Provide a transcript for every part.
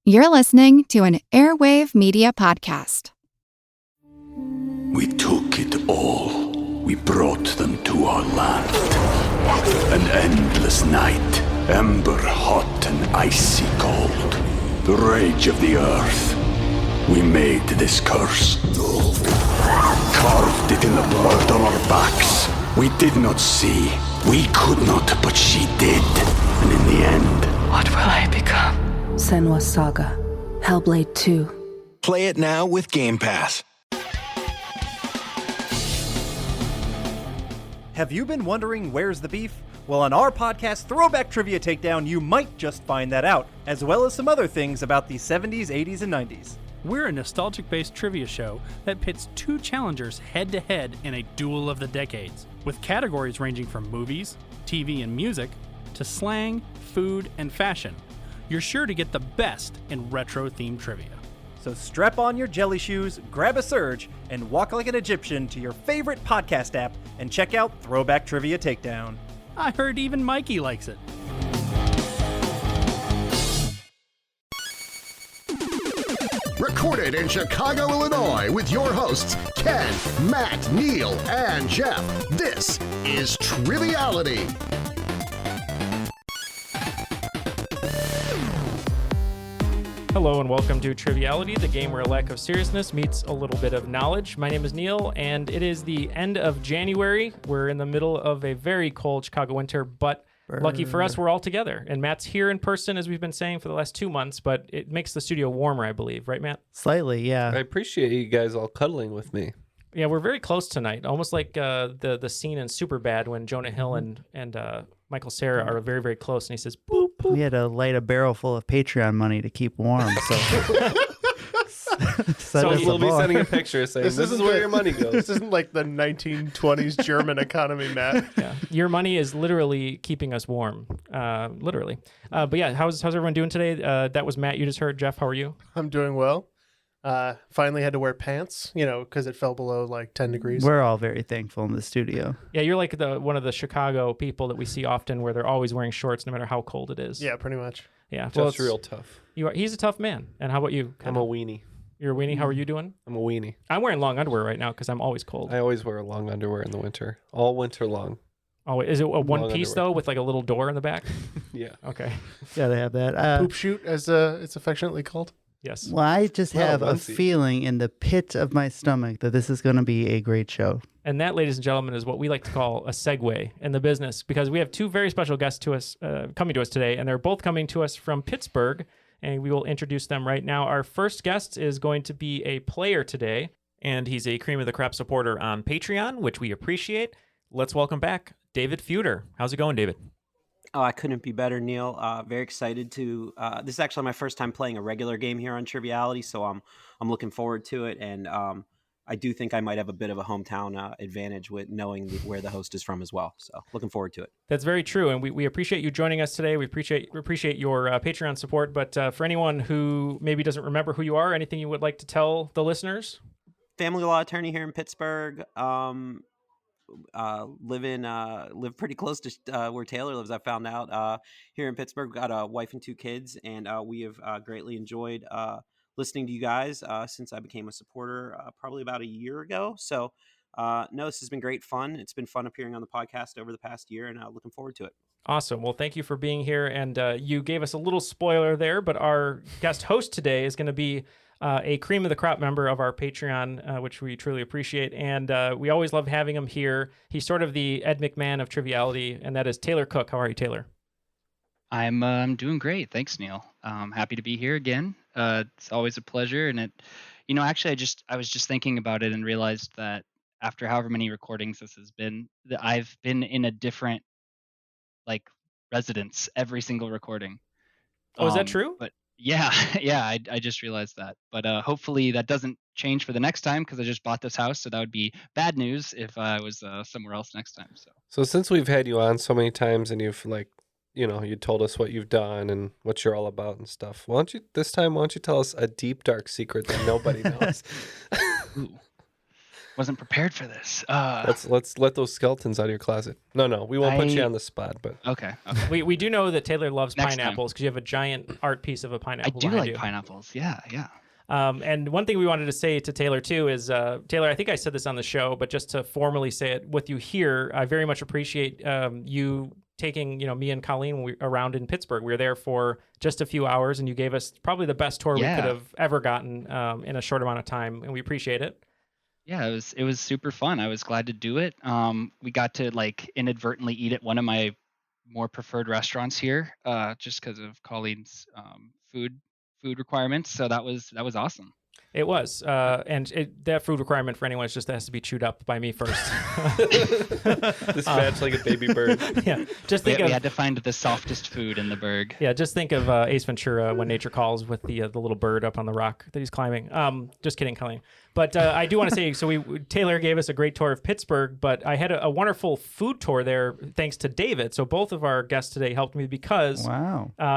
You're listening to an Airwave Media Podcast. We took it all. We brought them to our land. An endless night, ember hot and icy cold. The rage of the earth. We made this curse. Carved it in the blood on our backs. We did not see. We could not, but she did. And in the end... What will I become? Senua's Saga. Hellblade 2. Play it now with Game Pass. Have you been wondering where's the beef? Well, on our podcast, Throwback Trivia Takedown, you might just find that out, as well as some other things about the 70s, 80s, and 90s. We're a nostalgic-based trivia show that pits two challengers head-to-head in a duel of the decades, with categories ranging from movies, TV and music, to slang, food, and fashion. You're sure to get the best in retro-themed trivia. So strap on your jelly shoes, grab a surge, and walk like an Egyptian to your favorite podcast app and check out Throwback Trivia Takedown. I heard even Mikey likes it. Recorded in Chicago, Illinois, with your hosts, Ken, Matt, Neal, and Jeff. This is Triviality. Hello and welcome to Triviality, the game where a lack of seriousness meets a little bit of knowledge. My name is Neal, and it is the end of January. We're in the middle of a very cold Chicago winter, but lucky for us, we're all together. And Matt's here in person, as we've been saying for the last 2 months, but it makes the studio warmer, I believe. Right, Matt? Slightly, yeah. I appreciate you guys all cuddling with me. Yeah, we're very close tonight, almost like the scene in Superbad when Jonah Hill and Michael Cera are very, very close, and he says, boop, boop. We had to light a barrel full of Patreon money to keep warm, so... So we'll be sending a picture saying, this is where your money goes. This isn't like the 1920s German economy, Matt. Yeah, your money is literally keeping us warm, literally. But yeah, how's everyone doing today? That was Matt you just heard. Jeff, how are you? I'm doing well. Finally had to wear pants, because it fell below like 10 degrees. We're all very thankful in the studio. Yeah, you're like one of the Chicago people that we see often where they're always wearing shorts no matter how cold it is. Yeah, pretty much. Yeah. Jeff's real tough. He's a tough man. And how about you? I'm a weenie. You're a weenie? How are you doing? I'm a weenie. I'm wearing long underwear right now because I'm always cold. I always wear long underwear in the winter. All winter long. Oh, is it a one piece underwear. though with like a little door in the back? Yeah. Okay. Yeah, they have that. Poop shoot, as it's affectionately called. Yes. Well, I just have a feeling in the pit of my stomach that this is going to be a great show. And that, ladies and gentlemen, is what we like to call a segue in the business, because we have two very special guests to us coming to us today, and they're both coming to us from Pittsburgh, and we will introduce them right now. Our first guest is going to be a player today, and he's a Cream of the Crop supporter on Patreon, which we appreciate. Let's welcome back David Fudor. How's it going, David? Oh, I couldn't be better, Neal. Very excited to. This is actually my first time playing a regular game here on Triviality, so I'm looking forward to it. And I do think I might have a bit of a hometown advantage with knowing where the host is from as well. So looking forward to it. That's very true, and we appreciate you joining us today. We appreciate your Patreon support. But for anyone who maybe doesn't remember who you are, anything you would like to tell the listeners? Family law attorney here in Pittsburgh. Live pretty close to where Taylor lives. I found out here in Pittsburgh. Got a wife and 2 kids, and we have greatly enjoyed listening to you guys since I became a supporter probably about a year ago. So no, this has been great fun. It's been fun appearing on the podcast over the past year, and looking forward to it. Awesome. Well, thank you for being here, and you gave us a little spoiler there, but our guest host today is going to be a Cream of the Crop member of our Patreon, which we truly appreciate. And we always love having him here. He's sort of the Ed McMahon of Triviality, and that is Taylor Cook. How are you, Taylor? I'm doing great. Thanks, Neal. Happy to be here again. It's always a pleasure. And actually, I was just thinking about it and realized that after however many recordings this has been, that I've been in a different residence every single recording. Oh, is that true? But yeah, I just realized that. But hopefully that doesn't change for the next time, because I just bought this house, so that would be bad news if I was somewhere else next time. So since we've had you on so many times and you've you told us what you've done and what you're all about and stuff, why don't you tell us a deep, dark secret that nobody knows? Wasn't prepared for this. Let's let those skeletons out of your closet. No, we won't put you on the spot. But okay. We do know that Taylor loves Next pineapples because you have a giant art piece of a I pineapple. do behind like you. pineapples. Yeah. And one thing we wanted to say to Taylor too is, Taylor, I think I said this on the show, but just to formally say it with you here, I very much appreciate you taking me and Colleen when we around in Pittsburgh. We were there for just a few hours, and you gave us probably the best tour we could have ever gotten in a short amount of time, and we appreciate it. Yeah, it was super fun. I was glad to do it. We got to inadvertently eat at one of my more preferred restaurants here, just because of Colleen's food requirements. So that was awesome. It was, and that food requirement for anyone is just that it has to be chewed up by me first. Dispatched like a baby bird. Yeah, just think we had to find the softest food in the burg. Yeah, just think of Ace Ventura when nature calls with the little bird up on the rock that he's climbing. Just kidding, Colleen. But I do want to say, so Taylor gave us a great tour of Pittsburgh, but I had a wonderful food tour there thanks to David. So both of our guests today helped me because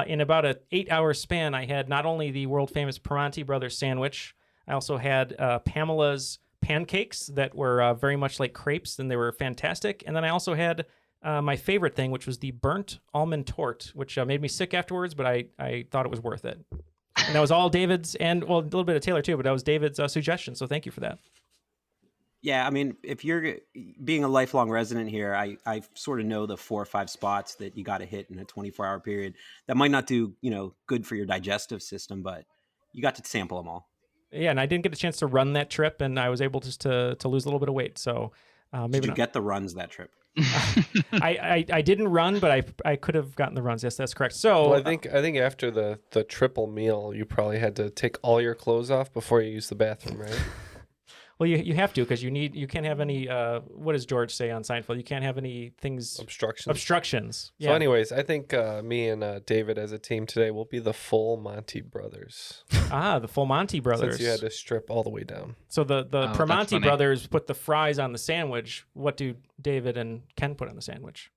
in about an 8-hour span, I had not only the world famous Parenti Brothers sandwich, I also had Pamela's pancakes that were very much like crepes, and they were fantastic. And then I also had my favorite thing, which was the burnt almond tort, which made me sick afterwards, but I thought it was worth it. And that was all David's, and well, a little bit of Taylor too, but that was David's suggestion. So thank you for that. Yeah, I mean, if you're being a lifelong resident here, I sort of know the 4 or 5 spots that you got to hit in a 24-hour period. That might not do good for your digestive system, but you got to sample them all. Yeah, and I didn't get a chance to run that trip, and I was able just to lose a little bit of weight. So maybe Did you get the runs that trip? I didn't run, but I could have gotten the runs. Yes, that's correct. So I think after the triple meal, you probably had to take all your clothes off before you use the bathroom, right? Well, you have to because you can't have any. What does George say on Seinfeld? You can't have any things obstructions. Yeah. So, anyways, I think me and David as a team today will be the full Monty brothers. The full Monty brothers. Since you had to strip all the way down. So the Primanti brothers put the fries on the sandwich. What do David and Ken put on the sandwich?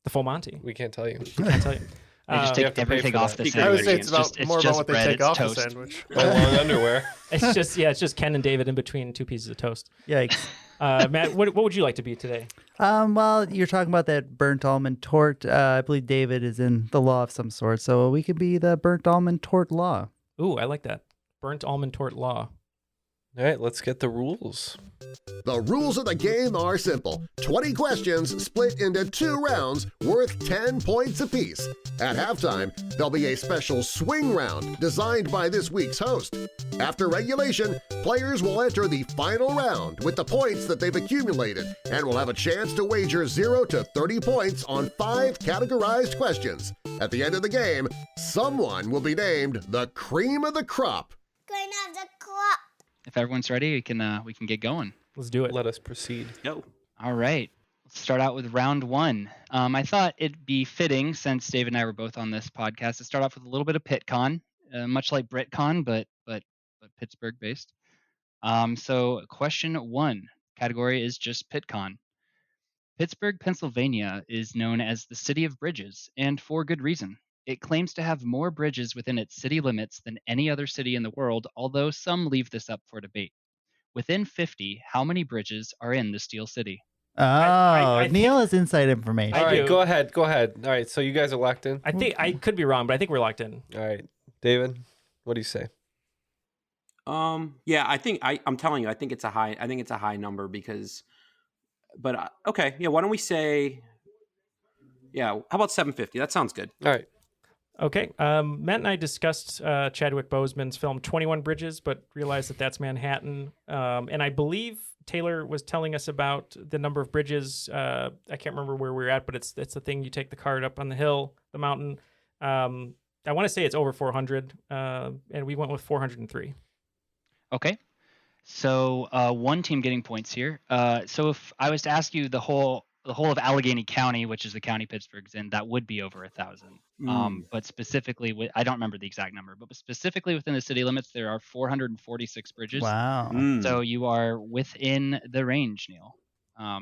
The full Monty. We can't tell you. We can't tell you. They just take everything off the sandwich. I would say it's more about what they take off the sandwich. My long underwear. It's just Ken and David in between 2 pieces of toast. Yikes. Matt, what would you like to be today? Well, you're talking about that burnt almond tort. I believe David is in the law of some sort, so we could be the burnt almond tort law. Ooh, I like that. Burnt almond tort law. All right, let's get the rules. The rules of the game are simple. 20 questions split into 2 rounds worth 10 points apiece. At halftime, there'll be a special swing round designed by this week's host. After regulation, players will enter the final round with the points that they've accumulated and will have a chance to wager 0 to 30 points on 5 categorized questions. At the end of the game, someone will be named the cream of the crop. Cream of the crop. If everyone's ready, we can get going. Let's do it. Let us proceed. Go. All right. Let's start out with round 1. I thought it'd be fitting, since Dave and I were both on this podcast, to start off with a little bit of PitCon, much like BritCon, but Pittsburgh based. So question 1, category is just PitCon. Pittsburgh, Pennsylvania is known as the City of Bridges, and for good reason. It claims to have more bridges within its city limits than any other city in the world, although some leave this up for debate. Within 50, how many bridges are in the Steel City? Oh, Neal has inside information. All right, go ahead. All right, so you guys are locked in? I think I could be wrong, but I think we're locked in. All right. David, what do you say? Yeah, I think I'm telling you, I think it's a high number because, but okay. Yeah. Why don't we say, how about 750? That sounds good. All right. Okay. Matt and I discussed Chadwick Boseman's film 21 Bridges, but realized that that's Manhattan. And I believe Taylor was telling us about the number of bridges. I can't remember where we were at, but it's the thing you take the cart up on the hill, the mountain. I want to say it's over 400, and we went with 403. Okay. So one team getting points here. So if I was to ask you the whole of Allegheny County, which is the county Pittsburgh's in, that would be over 1,000. But specifically, I don't remember the exact number, but specifically within the city limits, there are 446 bridges. Wow. So you are within the range, Neal,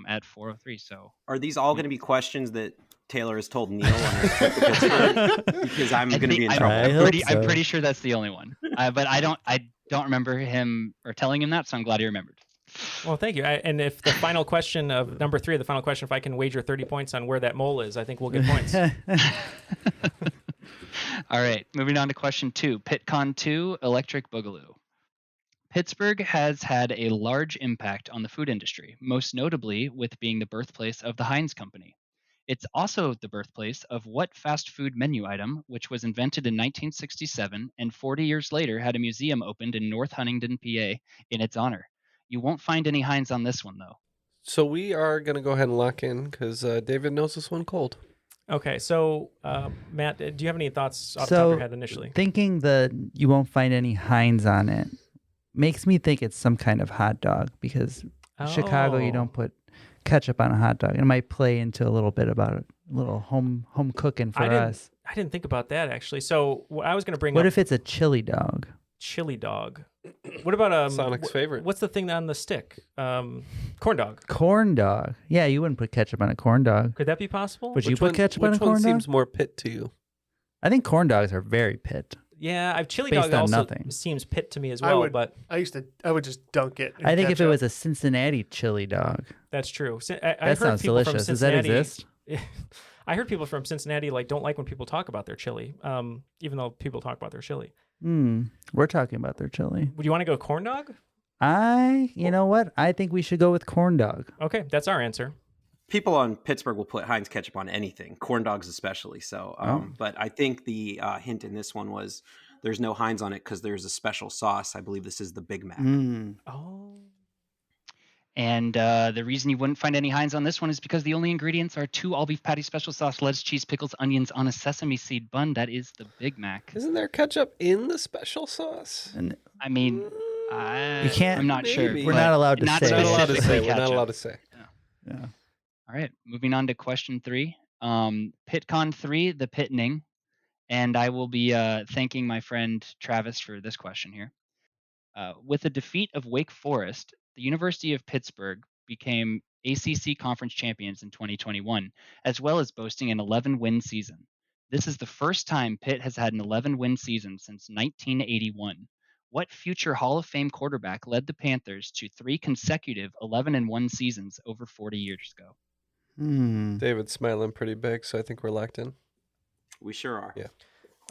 at 403. So are these all going to be questions that Taylor has told Neal on his trip to Pittsburgh? Because I'm going to be in trouble. I'm pretty sure that's the only one. But I don't remember him or telling him that, so I'm glad he remembered. Well, thank you. And if the final question of number 3, the final question, if I can wager 30 points on where that mole is, I think we'll get points. All right, moving on to question 2. PitCon 2, Electric Boogaloo. Pittsburgh has had a large impact on the food industry, most notably with being the birthplace of the Heinz Company. It's also the birthplace of what fast food menu item, which was invented in 1967 and 40 years later had a museum opened in North Huntingdon, PA, in its honor. You won't find any Heinz on this one, though. So we are going to go ahead and lock in because David knows this one cold. Okay, so Matt, do you have any thoughts off the top of your head initially? Thinking that you won't find any Heinz on it makes me think it's some kind of hot dog because in Chicago you don't put ketchup on a hot dog. It might play into a little bit about it, a little home cooking for us. I didn't think about that actually. So what I was going to bring What up. if it's a chili dog? Chili dog. What about Sonic's favorite? What's the thing on the stick? Corn dog. Corn dog. Yeah, you wouldn't put ketchup on a corn dog. Could that be possible? Would you put ketchup on a corn dog? Which one seems more pit to you? I think corn dogs are very pit. Yeah, chili Based dog on also nothing. seems pit to me as well. I would just dunk it. I think if it was a Cincinnati chili dog. That's true. I That heard sounds people delicious. From Does that Cincinnati, exist? I heard people from Cincinnati don't like when people talk about their chili, even though people talk about their chili. We're talking about their chili. Would you want to go corn dog? You know what? I think we should go with corn dog. Okay, that's our answer. People on Pittsburgh will put Heinz ketchup on anything, corn dogs especially. So, but I think the hint in this one was there's no Heinz on it because there's a special sauce. I believe this is the Big Mac. Oh. And the reason you wouldn't find any Heinz on this one is because the only ingredients are 2 all-beef patty, special sauce, lettuce, cheese, pickles, onions on a sesame seed bun. That is the Big Mac. Isn't there ketchup in the special sauce? I mean, You can't. I'm not sure. We're not allowed to Not say. We're not allowed to specifically say. We're not ketchup. allowed to say. Yeah. All right, moving on to question 3. PitCon 3, the Pitning. And I will be thanking my friend Travis for this question here. With the defeat of Wake Forest, the University of Pittsburgh became ACC Conference champions in 2021, as well as boasting an 11-win season. This is the first time Pitt has had an 11-win season since 1981. What future Hall of Fame quarterback led the Panthers to 3 consecutive 11-1 seasons over 40 years ago? David's smiling pretty big, so I think we're locked in. We sure are. Yeah.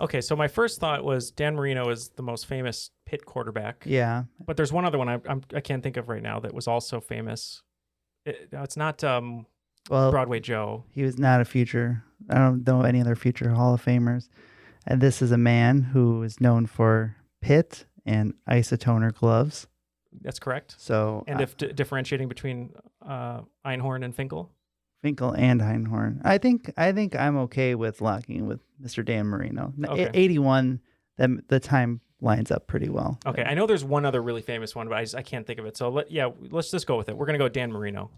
Okay, so my first thought was Dan Marino is the most famous Pitt quarterback. Yeah. But there's one other one I can't think of right now that was also famous. It's not Broadway Joe. He was not a future. I don't know any other future Hall of Famers. And this is a man who is known for Pitt and isotoner gloves. That's correct. So, and if differentiating between Einhorn and Finkel. Finkel and Einhorn. I think I'm okay with locking with Mr. Dan Marino. Okay. 81. The time lines up pretty well. Okay, I know there's one other really famous one, but I can't think of it. So let's just go with it. We're gonna go Dan Marino.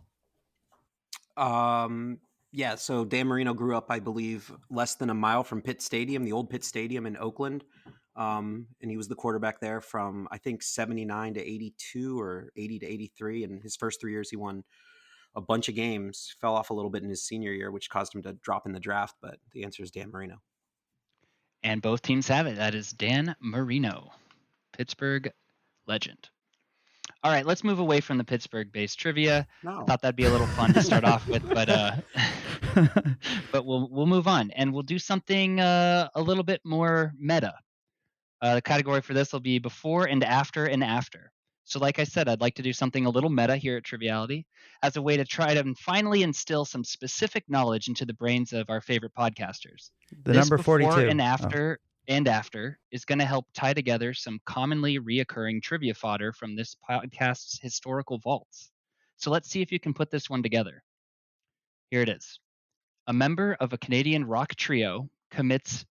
Yeah. So Dan Marino grew up, I believe, less than a mile from Pitt Stadium, the old Pitt Stadium in Oakland, and he was the quarterback there from I think 79 to 82 or 80 to 83. And his first 3 years, he won a bunch of games. Fell off a little bit in his senior year, which caused him to drop in the draft. But the answer is Dan Marino. And both teams have it. That is Dan Marino, Pittsburgh legend. All right, let's move away from the Pittsburgh-based trivia. No. I thought that'd be a little fun to start off with, but we'll move on, and we'll do something a little bit more meta. The category for this will be before and after and after. So like I said, I'd like to do something a little meta here at Triviality as a way to try to finally instill some specific knowledge into the brains of our favorite podcasters. The This number 42. Before and after is going to help tie together some commonly reoccurring trivia fodder from this podcast's historical vaults. So let's see if you can put this one together. Here it is. A member of a Canadian rock trio commits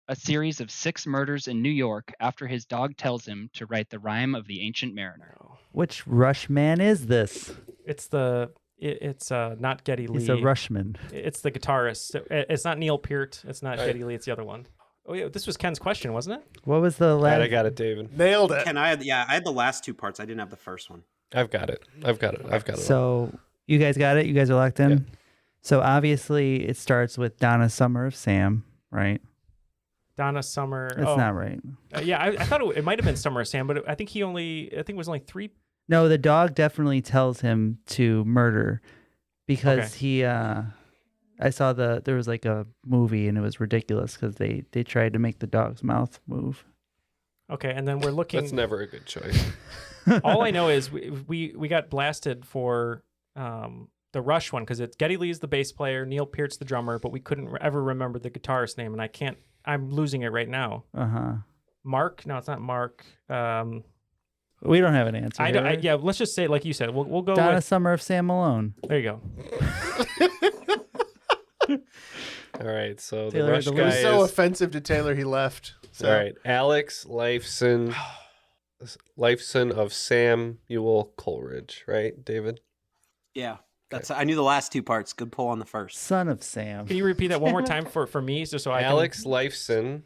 a series of 6 murders in New York after his dog tells him to write the rhyme of the Ancient Mariner. Which Rush man is this? It's not Geddy Lee. He's a Rushman. It's the guitarist. It's not Neil Peart. It's not Geddy Lee. It's the other one. Oh yeah, this was Ken's question, wasn't it? What was the last? I got it, David. Nailed it. Ken, I had the last 2 parts. I didn't have the first one. I've got it. So you guys got it? You guys are locked in? Yeah. So obviously it starts with Donna Summer of Sam, right? Donna Summer. That's not right. Yeah, I thought it might have been Summer of Sam, but I think it was only 3. No, the dog definitely tells him to murder because he. I saw there was like a movie and it was ridiculous because they tried to make the dog's mouth move. Okay, and then we're looking. That's never a good choice. All I know is we got blasted for the Rush one because it's Geddy Lee's the bass player, Neil Peart's the drummer, but we couldn't ever remember the guitarist name, and I'm losing it right now. Mark? No, it's not Mark. We don't have an answer. Yeah, let's just say, like you said, we'll go Donna with Summer of Sam Malone. There you go. All right, so Taylor, the Rush the guy It was is... so offensive to Taylor, he left. So. All right, Alex Lifeson of Samuel Coleridge, right, David? Yeah, I knew the last two parts. Good pull on the first. Son of Sam. Can you repeat that one more time for me, just so I Alex Lifeson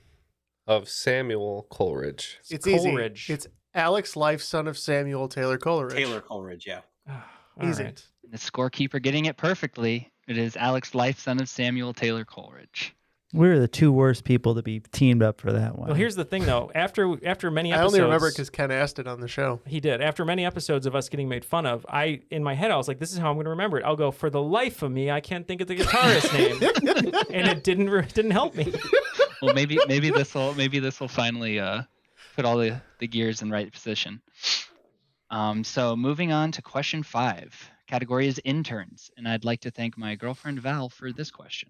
of Samuel Coleridge. It's Coleridge. easy. It's Alex Life, son of Samuel Taylor Coleridge. Taylor Coleridge, yeah. Easy. Right. The scorekeeper getting it perfectly. It is Alex Life, son of Samuel Taylor Coleridge. We're the two worst people to be teamed up for that one. Well, here's the thing, though. After many episodes, I only remember because Ken asked it on the show. He did. After many episodes of us getting made fun of, in my head I was like, "This is how I'm going to remember it." I'll go, "For the life of me, I can't think of the guitarist name," and it didn't help me. Well, maybe this will finally put all the gears in right position. So moving on to question 5. Category is interns, and I'd like to thank my girlfriend Val for this question.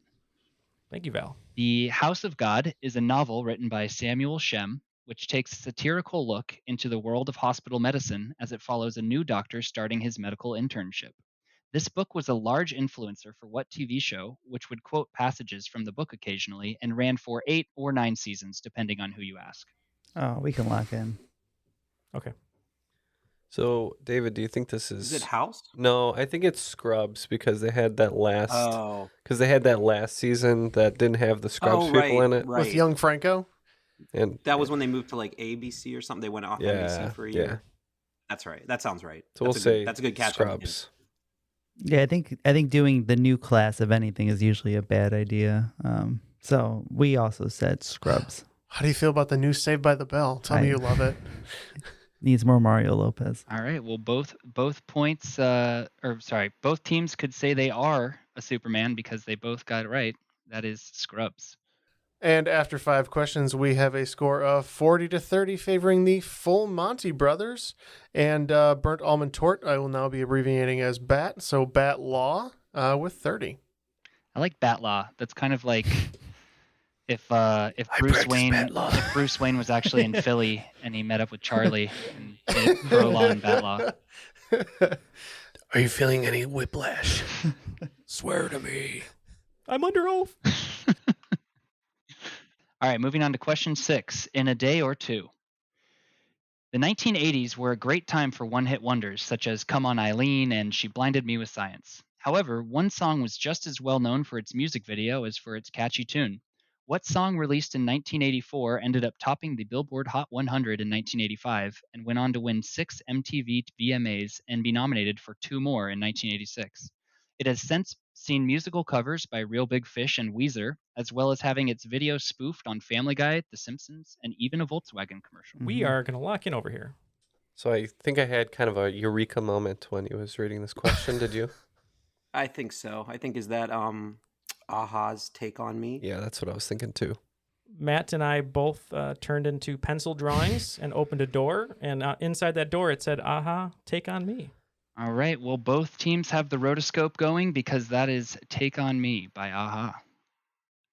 Thank you, Val. The House of God is a novel written by Samuel Shem, which takes a satirical look into the world of hospital medicine as it follows a new doctor starting his medical internship. This book was a large influencer for what TV show, which would quote passages from the book occasionally and ran for 8 or 9 seasons, depending on who you ask. Oh, we can lock in. Okay. So, David, do you think this is... Is it House? No, I think it's Scrubs because they had that last... Because they had that last season that didn't have the Scrubs people in it. With young Franco? And that was when they moved to like ABC or something. They went off NBC for a year. That's right. That sounds right. So that's a good catch. Scrubs. Yeah, I think doing the new class of anything is usually a bad idea. So we also said Scrubs. How do you feel about the new Saved by the Bell? Tell me you love it. Needs more Mario Lopez. All right. Well, both teams could say they are a Superman because they both got it right. That is Scrubs. And after 5 questions, we have a score of 40-30 favoring the Full Monty brothers. And Burnt Almond Tort, I will now be abbreviating as BAT. So BAT Law with 30. I like Bat Law. That's kind of like if Bruce Wayne was actually in Philly and he met up with Charlie and did Pro Law and Bat Law. Are you feeling any whiplash? Swear to me. I'm under oath. All right, moving on to question 6. In a day or two. The 1980s were a great time for one-hit wonders such as Come On Eileen and She Blinded Me with Science. However, one song was just as well known for its music video as for its catchy tune. What song released in 1984 ended up topping the Billboard Hot 100 in 1985 and went on to win 6 MTV VMAs and be nominated for 2 more in 1986? It has since seen musical covers by Real Big Fish and Weezer, as well as having its video spoofed on Family Guy, The Simpsons, and even a Volkswagen commercial. We are going to lock in over here. So I think I had kind of a eureka moment when he was reading this question. Did you? I think so. I think is that Aha's Take on Me. Yeah, that's what I was thinking too. Matt and I both turned into pencil drawings and opened a door, and inside that door it said, "Aha, Take on Me." All right, well, both teams have the rotoscope going because that is Take on Me by Aha.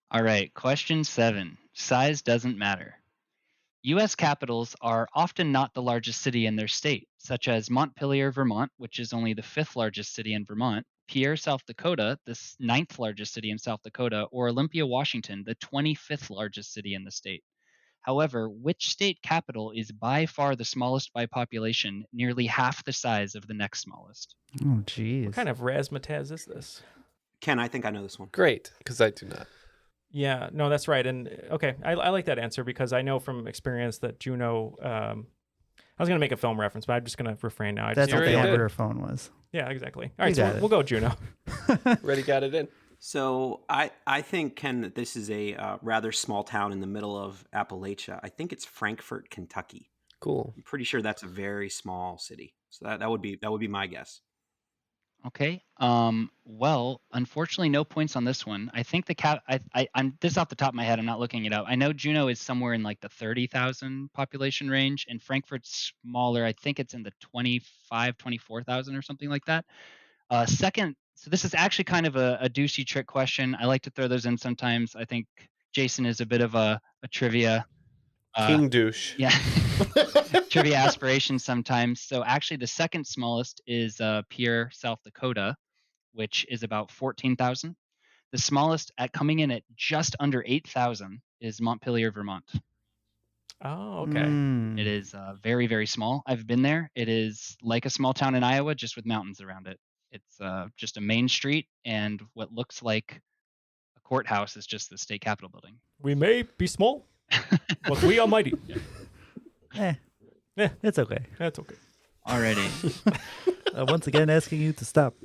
All right, question 7. Size doesn't matter. U.S. capitals are often not the largest city in their state, such as Montpelier, Vermont, which is only the 5th largest city in Vermont, Pierre, South Dakota, the 9th largest city in South Dakota, or Olympia, Washington, the 25th largest city in the state. However, which state capital is by far the smallest by population, nearly half the size of the next smallest? Oh, geez. What kind of razzmatazz is this? Ken, I think I know this one. Great, because I do not. Yeah, no, that's right. And okay, I like that answer because I know from experience that Juno, I was going to make a film reference, but I'm just going to refrain now. That's what the Emperor phone was. Yeah, exactly. All right, so we'll go Juno. Ready, got it in. So I think, Ken, that this is a rather small town in the middle of Appalachia. I think it's Frankfort, Kentucky. Cool. I'm pretty sure that's a very small city. So that would be my guess. Okay. Well, unfortunately, no points on this one. I think I'm this off the top of my head. I'm not looking it up. I know Juneau is somewhere in like the 30,000 population range, and Frankfurt's smaller. I think it's in the 24,000 or something like that. Second, so this is actually kind of a douchey trick question. I like to throw those in sometimes. I think Jason is a bit of a trivia King douche. Yeah. Trivia aspirations sometimes. So actually the second smallest is Pierre, South Dakota, which is about 14,000. The smallest at coming in at just under 8,000 is Montpelier, Vermont. Oh, okay. It is very, very small. I've been there. It is like a small town in Iowa, just with mountains around it. It's just a main street, and what looks like a courthouse is just the state capitol building. We may be small, but we are mighty. It's okay. That's okay. Alrighty. Once again, asking you to stop.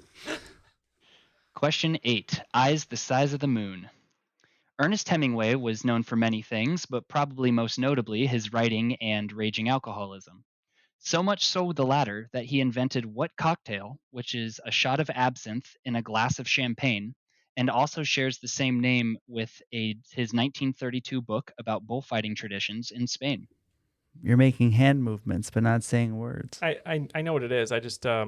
Question 8. Eyes the size of the moon. Ernest Hemingway was known for many things, but probably most notably his writing and raging alcoholism. So much so the latter that he invented what cocktail, which is a shot of absinthe in a glass of champagne, and also shares the same name with his 1932 book about bullfighting traditions in Spain. You're making hand movements, but not saying words. I know what it is. I just I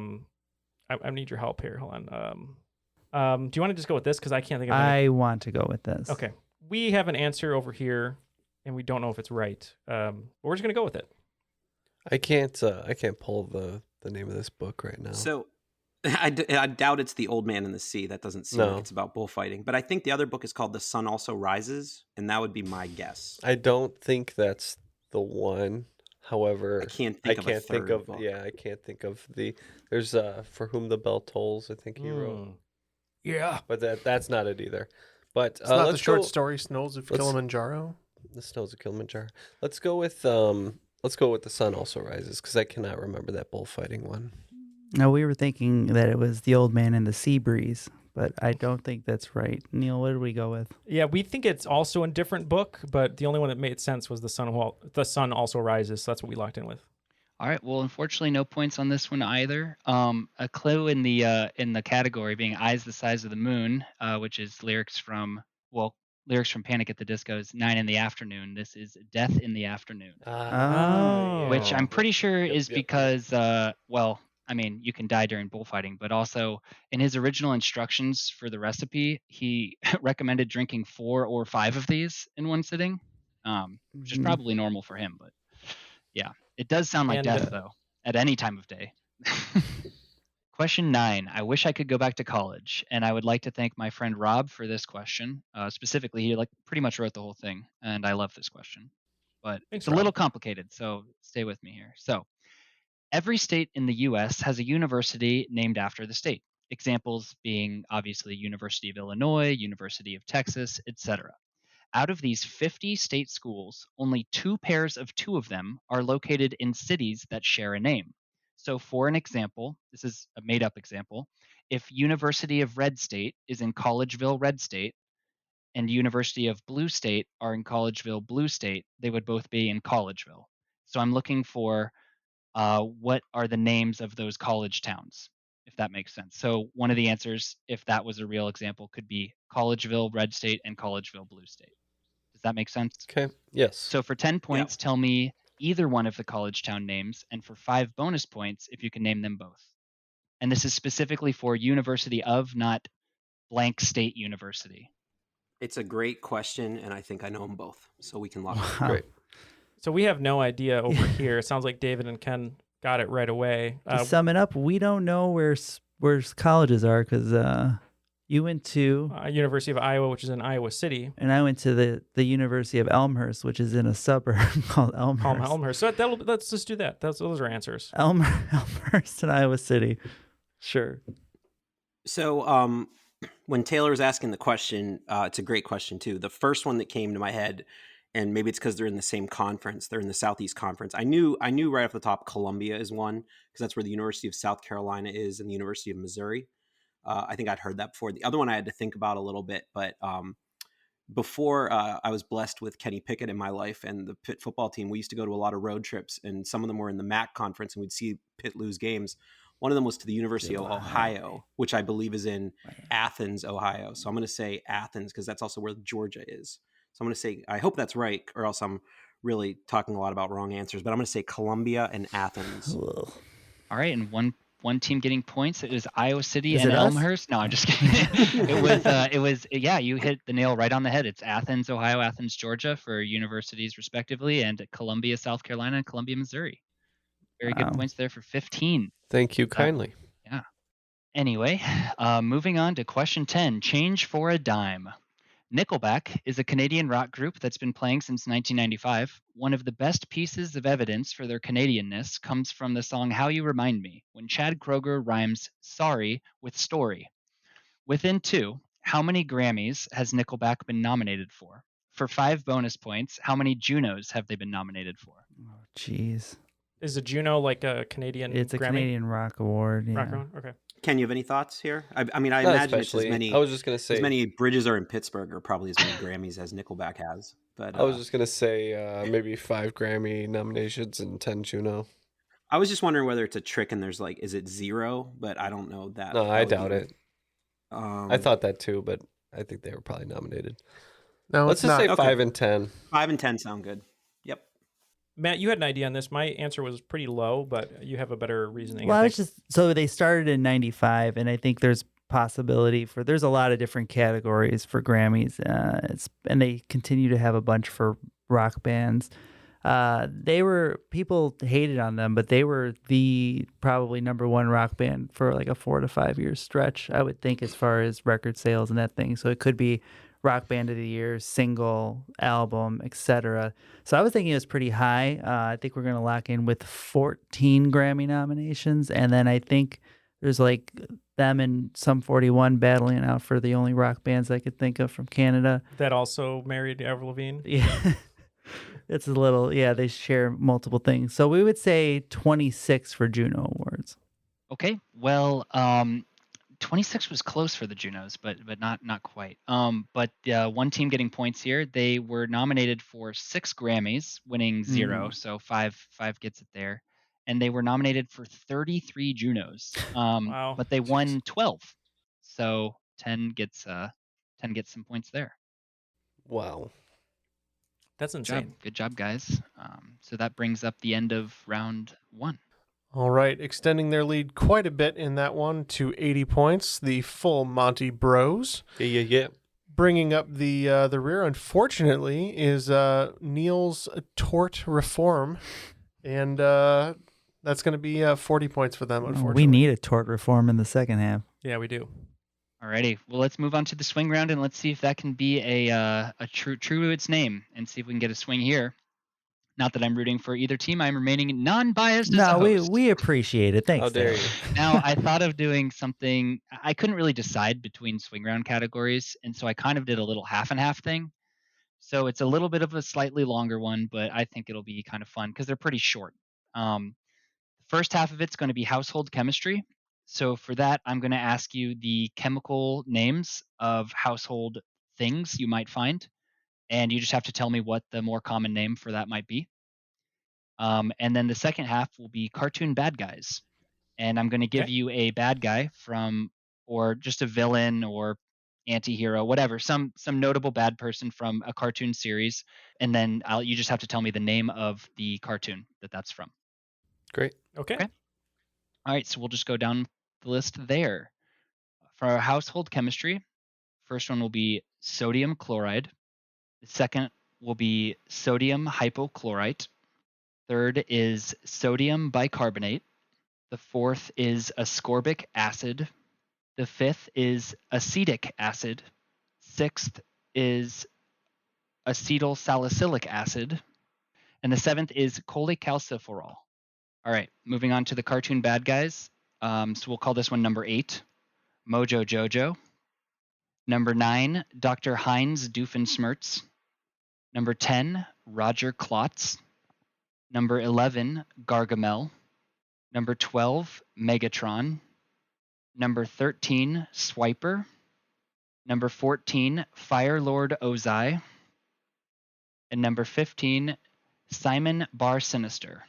need your help here. Hold on. Do you want to just go with this? Because I can't think of it. I want to go with this. Okay. We have an answer over here, and we don't know if it's right. But we're just going to go with it. I can't pull the name of this book right now. So I doubt it's The Old Man in the Sea. That doesn't seem like it's about bullfighting. But I think the other book is called The Sun Also Rises, and that would be my guess. I don't think that's the one. However, I can't think of a third book. Yeah, I can't think of the. There's For Whom the Bell Tolls. I think he wrote. Yeah, but that's not it either. But it's not the short story Snows of Kilimanjaro. The Snows of Kilimanjaro. Let's go with The Sun Also Rises, because I cannot remember that bullfighting one. No, we were thinking that it was The Old Man and the Sea Breeze, but I don't think that's right. Neil, what did we go with? Yeah, we think it's also a different book, but the only one that made sense was The Sun Also Rises, so that's what we locked in with. All right. Well, unfortunately, no points on this one either. A clue in the category being "Eyes the Size of the Moon," which is lyrics from Panic at the Disco's "9 in the Afternoon." This is "Death in the Afternoon," which I'm pretty sure is because, I mean, you can die during bullfighting, but also in his original instructions for the recipe, he recommended drinking 4 or 5 of these in one sitting, which is probably normal for him, but yeah. It does sound like death, though, at any time of day. Question 9. I wish I could go back to college, and I would like to thank my friend Rob for this question. Specifically, he pretty much wrote the whole thing, and I love this question. But it's a little complicated, so stay with me here. So, every state in the U.S. has a university named after the state. Examples being, obviously, University of Illinois, University of Texas, etc. Out of these 50 state schools, only 2 pairs of 2 of them are located in cities that share a name. So for an example, this is a made-up example, if University of Red State is in Collegeville, Red State, and University of Blue State are in Collegeville, Blue State, they would both be in Collegeville. So I'm looking for what are the names of those college towns, if that makes sense. So one of the answers, if that was a real example, could be Collegeville, Red State, and Collegeville, Blue State. Does that make sense? Okay. Yes. So for 10 points, tell me either one of the college town names, and for 5 bonus points, if you can name them both. And this is specifically for University of, not blank state university. It's a great question, and I think I know them both, so we can lock it. Great. So we have no idea over here. It sounds like David and Ken got it right away. To sum it up, we don't know where colleges are because you went to University of Iowa, which is in Iowa City, and I went to the University of Elmhurst, which is in a suburb called Elmhurst. Elmhurst. So let's just do that. Those are answers. Elmhurst and Iowa City. Sure. So when Taylor was asking the question, it's a great question too. The first one that came to my head, and maybe it's because they're in the same conference, they're in the Southeast Conference. I knew right off the top Columbia is one, because that's where the University of South Carolina is and the University of Missouri. I think I'd heard that before. The other one I had to think about a little bit, but before I was blessed with Kenny Pickett in my life and the Pitt football team, we used to go to a lot of road trips, and some of them were in the MAC conference, and we'd see Pitt lose games. One of them was to the University of Ohio, which I believe is in Athens, Ohio. So I'm going to say Athens because that's also where Georgia is. So I'm going to say, I hope that's right, or else I'm really talking a lot about wrong answers, but I'm going to say Columbia and Athens. All right, and one team getting points. It was Iowa City Is and it us? Elmhurst. No, I'm just kidding. It was yeah, you hit the nail right on the head. It's Athens, Ohio, Athens, Georgia for universities respectively, and Columbia, South Carolina, and Columbia, Missouri. Very good points there for 15. Thank you kindly. Yeah. Anyway, moving on to question 10, Change for a Dime. Nickelback is a Canadian rock group that's been playing since 1995. One of the best pieces of evidence for their Canadianness comes from the song How You Remind Me, when Chad Kroeger rhymes sorry with story. Within 2, how many Grammys has Nickelback been nominated for? For 5 bonus points, how many Junos have they been nominated for? Oh, jeez. Is a Juno like a Canadian It's a Grammy? Canadian Rock Award. Yeah. Rock Award? Okay. Ken, you have any thoughts here? I mean, I Not imagine it's as especially. many. I was just gonna say as many bridges are in Pittsburgh, or probably as many Grammys as Nickelback has. But I was just gonna say maybe 5 Grammy nominations and 10 Juno. I was just wondering whether it's a trick and there's like, is it 0? But I don't know that. No, that I would doubt be- it. I thought that too, but I think they were probably nominated. No, Let's it's just not. say 5 and 10. 5 and 10 sound good. Yep. Matt, you had an idea on this. My answer was pretty low, but you have a better reasoning. Well, I it's think. just so they started in '95, and I think there's possibility for there's a lot of different categories for Grammys. And they continue to have a bunch for rock bands. People hated on them, but they were the probably #1 rock band for like a 4 to 5 year stretch, I would think, as far as record sales and that thing. So it could be Rock Band of the Year, single, album, etc. So I was thinking it was pretty high. I think we're going to lock in with 14 Grammy nominations. And then I think there's like them and Sum 41 battling out for the only rock bands I could think of from Canada. That also married Avril Lavigne. Yeah. It's a little, they share multiple things. So we would say 26 for Juno Awards. Okay, well, 26 was close for the Junos, but not quite. But one team getting points here. They were nominated for 6 Grammys, winning 0, so five gets it there. And they were nominated for 33 Junos. Wow. But they won 12, so 10 gets some points there. Wow. That's insane. Good job, guys. So that brings up the end of round 1. All right, extending their lead quite a bit in that one to 80 points. The full Monty Bros. Yeah. Bringing up the rear, unfortunately, is Neal's Tort Reform, and that's going to be 40 points for them. Unfortunately, We need a tort reform in the second half. Yeah, we do. Alrighty, well, let's move on to the swing round, and let's see if that can be a true to its name, and see if we can get a swing here. Not that I'm rooting for either team. I'm remaining non-biased as a host. we appreciate it. Thanks. How dare Dave. you? Now, I thought of doing something. I couldn't really decide between swing round categories, and so I kind of did a little half and half thing. So it's a little bit of a slightly longer one, but I think it'll be kind of fun because they're pretty short. The first half of it's going to be household chemistry. So for that, I'm going to ask you the chemical names of household things you might find, and you just have to tell me what the more common name for that might be. And then the second half will be cartoon bad guys. And I'm going to give you a bad guy or just a villain or anti-hero, whatever, some notable bad person from a cartoon series. And then you just have to tell me the name of the cartoon that's from. Great. Okay. All right, so we'll just go down the list there. For our household chemistry, first one will be sodium chloride. The second will be sodium hypochlorite. Third is sodium bicarbonate. The fourth is ascorbic acid. The fifth is acetic acid. Sixth is acetyl salicylic acid. And the seventh is cholecalciferol. All right, moving on to the cartoon bad guys. So we'll call this one number 8, Mojo Jojo. Number 9, Dr. Heinz Doofenshmirtz. Number 10, Roger Klotz. Number 11, Gargamel. Number 12, Megatron. Number 13, Swiper. Number 14, Fire Lord Ozai. And number 15, Simon Bar Sinister.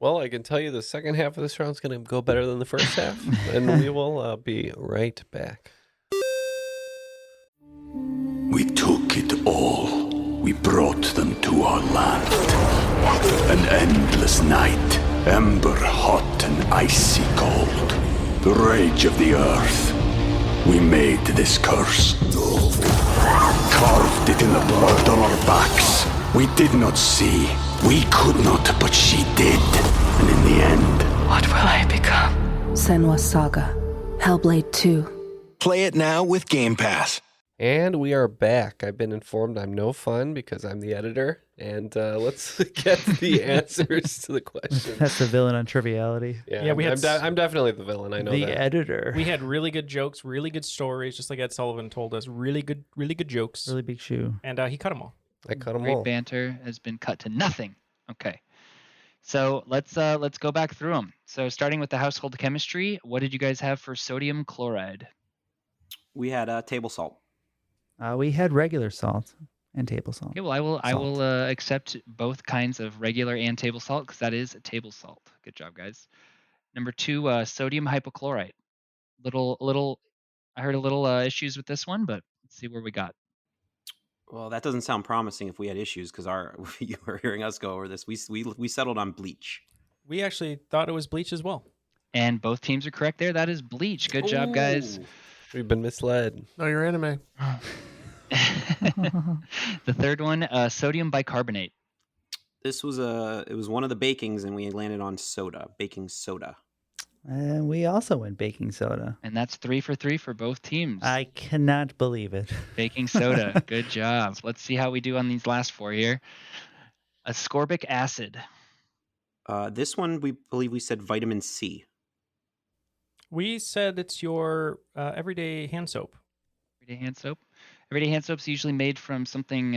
Well, I can tell you the second half of this round is going to go better than the first half, and we will be right back. We took it all. We brought them to our land. An endless night, ember hot and icy cold. The rage of the earth. We made this curse. Carved it in the blood on our backs. We did not see. We could not, but she did. And in the end, What will I become? Senwa Saga. Hellblade 2. Play it now with Game Pass. And we are back. I've been informed I'm no fun because I'm the editor. And let's get the answers to the questions. That's the villain on Triviality. Yeah, I'm definitely the villain. I know the that. editor. We had really good jokes, really good stories, just like Ed Sullivan told us. Really good jokes. Really big shoe. And he cut them all. I cut them Great all. banter has been cut to nothing. Okay. So let's go back through them. So starting with the household chemistry, what did you guys have for sodium chloride? We had table salt. We had regular salt and table salt. Okay, well I will accept both kinds of regular and table salt because that is table salt. Good job, guys. Number 2, sodium hypochlorite. I heard a little issues with this one, but let's see where we got. Well, that doesn't sound promising if we had issues because you were hearing us go over this. We settled on bleach. We actually thought it was bleach as well. And both teams are correct there. That is bleach. Good job, guys. We've been misled. No, you're anime. The third one, sodium bicarbonate. This was it was one of the bakings, and we landed on soda, baking soda. And we also went baking soda. And that's 3 for 3 for both teams. I cannot believe it. Baking soda. Good job. Let's see how we do on these last 4 here. Ascorbic acid. This one, we believe we said vitamin C. We said it's your everyday hand soap. Everyday hand soap. Everyday hand soap's usually made from something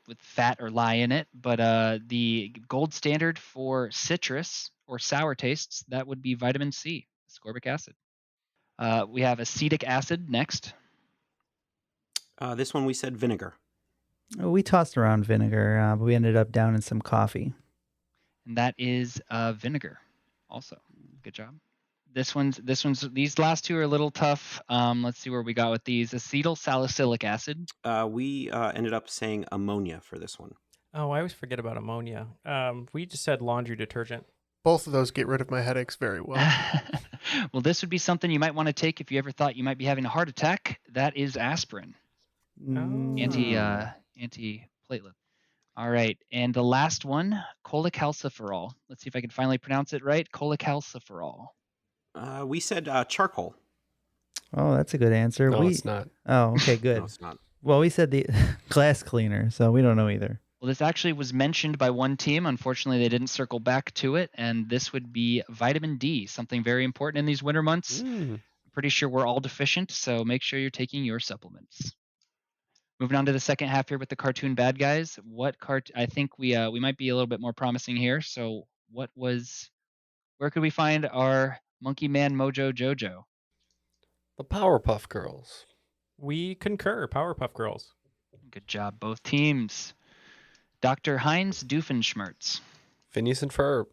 with fat or lye in it, but the gold standard for citrus or sour tastes, that would be vitamin C, ascorbic acid. We have acetic acid next. This one we said vinegar. We tossed around vinegar, but we ended up down in some coffee. And that is vinegar also. Good job. These last 2 are a little tough. Let's see where we got with these. Acetyl salicylic acid. We ended up saying ammonia for this one. Oh, I always forget about ammonia. We just said laundry detergent. Both of those get rid of my headaches very well. Well, this would be something you might want to take if you ever thought you might be having a heart attack. That is aspirin. Anti-platelet. All right, and the last one, cholecalciferol. Let's see if I can finally pronounce it right. Cholecalciferol. We said charcoal. Oh, that's a good answer. No, it's not. Oh, okay, good. No, it's not. Well, we said the glass cleaner, so we don't know either. Well, this actually was mentioned by one team. Unfortunately, they didn't circle back to it, and this would be vitamin D, something very important in these winter months. I'm pretty sure we're all deficient, so make sure you're taking your supplements. Moving on to the second half here with the cartoon bad guys. I think we might be a little bit more promising here. So where could we find our Monkey Man Mojo Jojo? The Powerpuff Girls. We concur, Powerpuff Girls. Good job, both teams. Dr. Heinz Doofenshmirtz. Phineas and Ferb.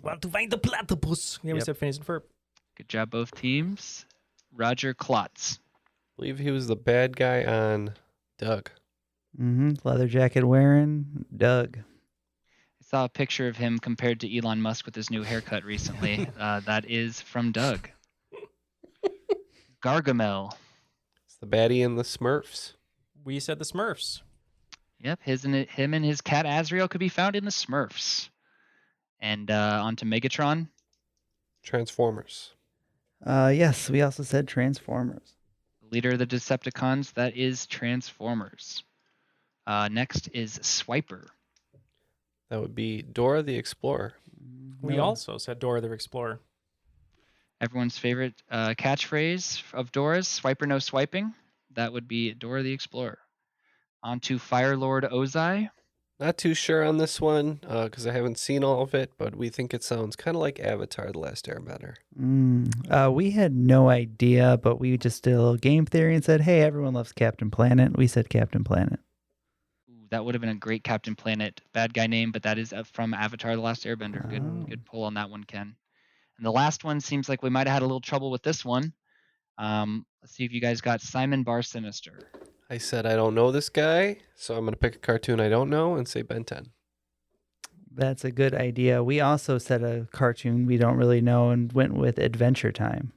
Want to find the platypus. Yeah, we said Phineas and Ferb. Good job, both teams. Roger Klotz. I believe he was the bad guy on Doug. Leather jacket wearing Doug. I saw a picture of him compared to Elon Musk with his new haircut recently. That is from Doug. Gargamel. It's the baddie in the Smurfs. We said the Smurfs. Yep, him and his cat Azrael could be found in the Smurfs. And on to Megatron. Transformers. Yes, we also said Transformers. Leader of the Decepticons, that is Transformers. Next is Swiper. That would be Dora the Explorer. We also said Dora the Explorer. Everyone's favorite catchphrase of Dora's, Swiper no swiping. That would be Dora the Explorer. On to Fire Lord Ozai. Not too sure on this one because I haven't seen all of it, but we think it sounds kind of like Avatar: The Last Airbender. We had no idea, but we just did a little game theory and said, hey, everyone loves Captain Planet. We said Captain Planet. Ooh, that would have been a great Captain Planet bad guy name, but that is from Avatar: The Last Airbender. Good pull on that one, Ken. And the last one seems like we might have had a little trouble with this one. Let's see if you guys got Simon Bar Sinister. I said I don't know this guy, so I'm going to pick a cartoon I don't know and say Ben 10. That's a good idea. We also said a cartoon we don't really know and went with Adventure Time.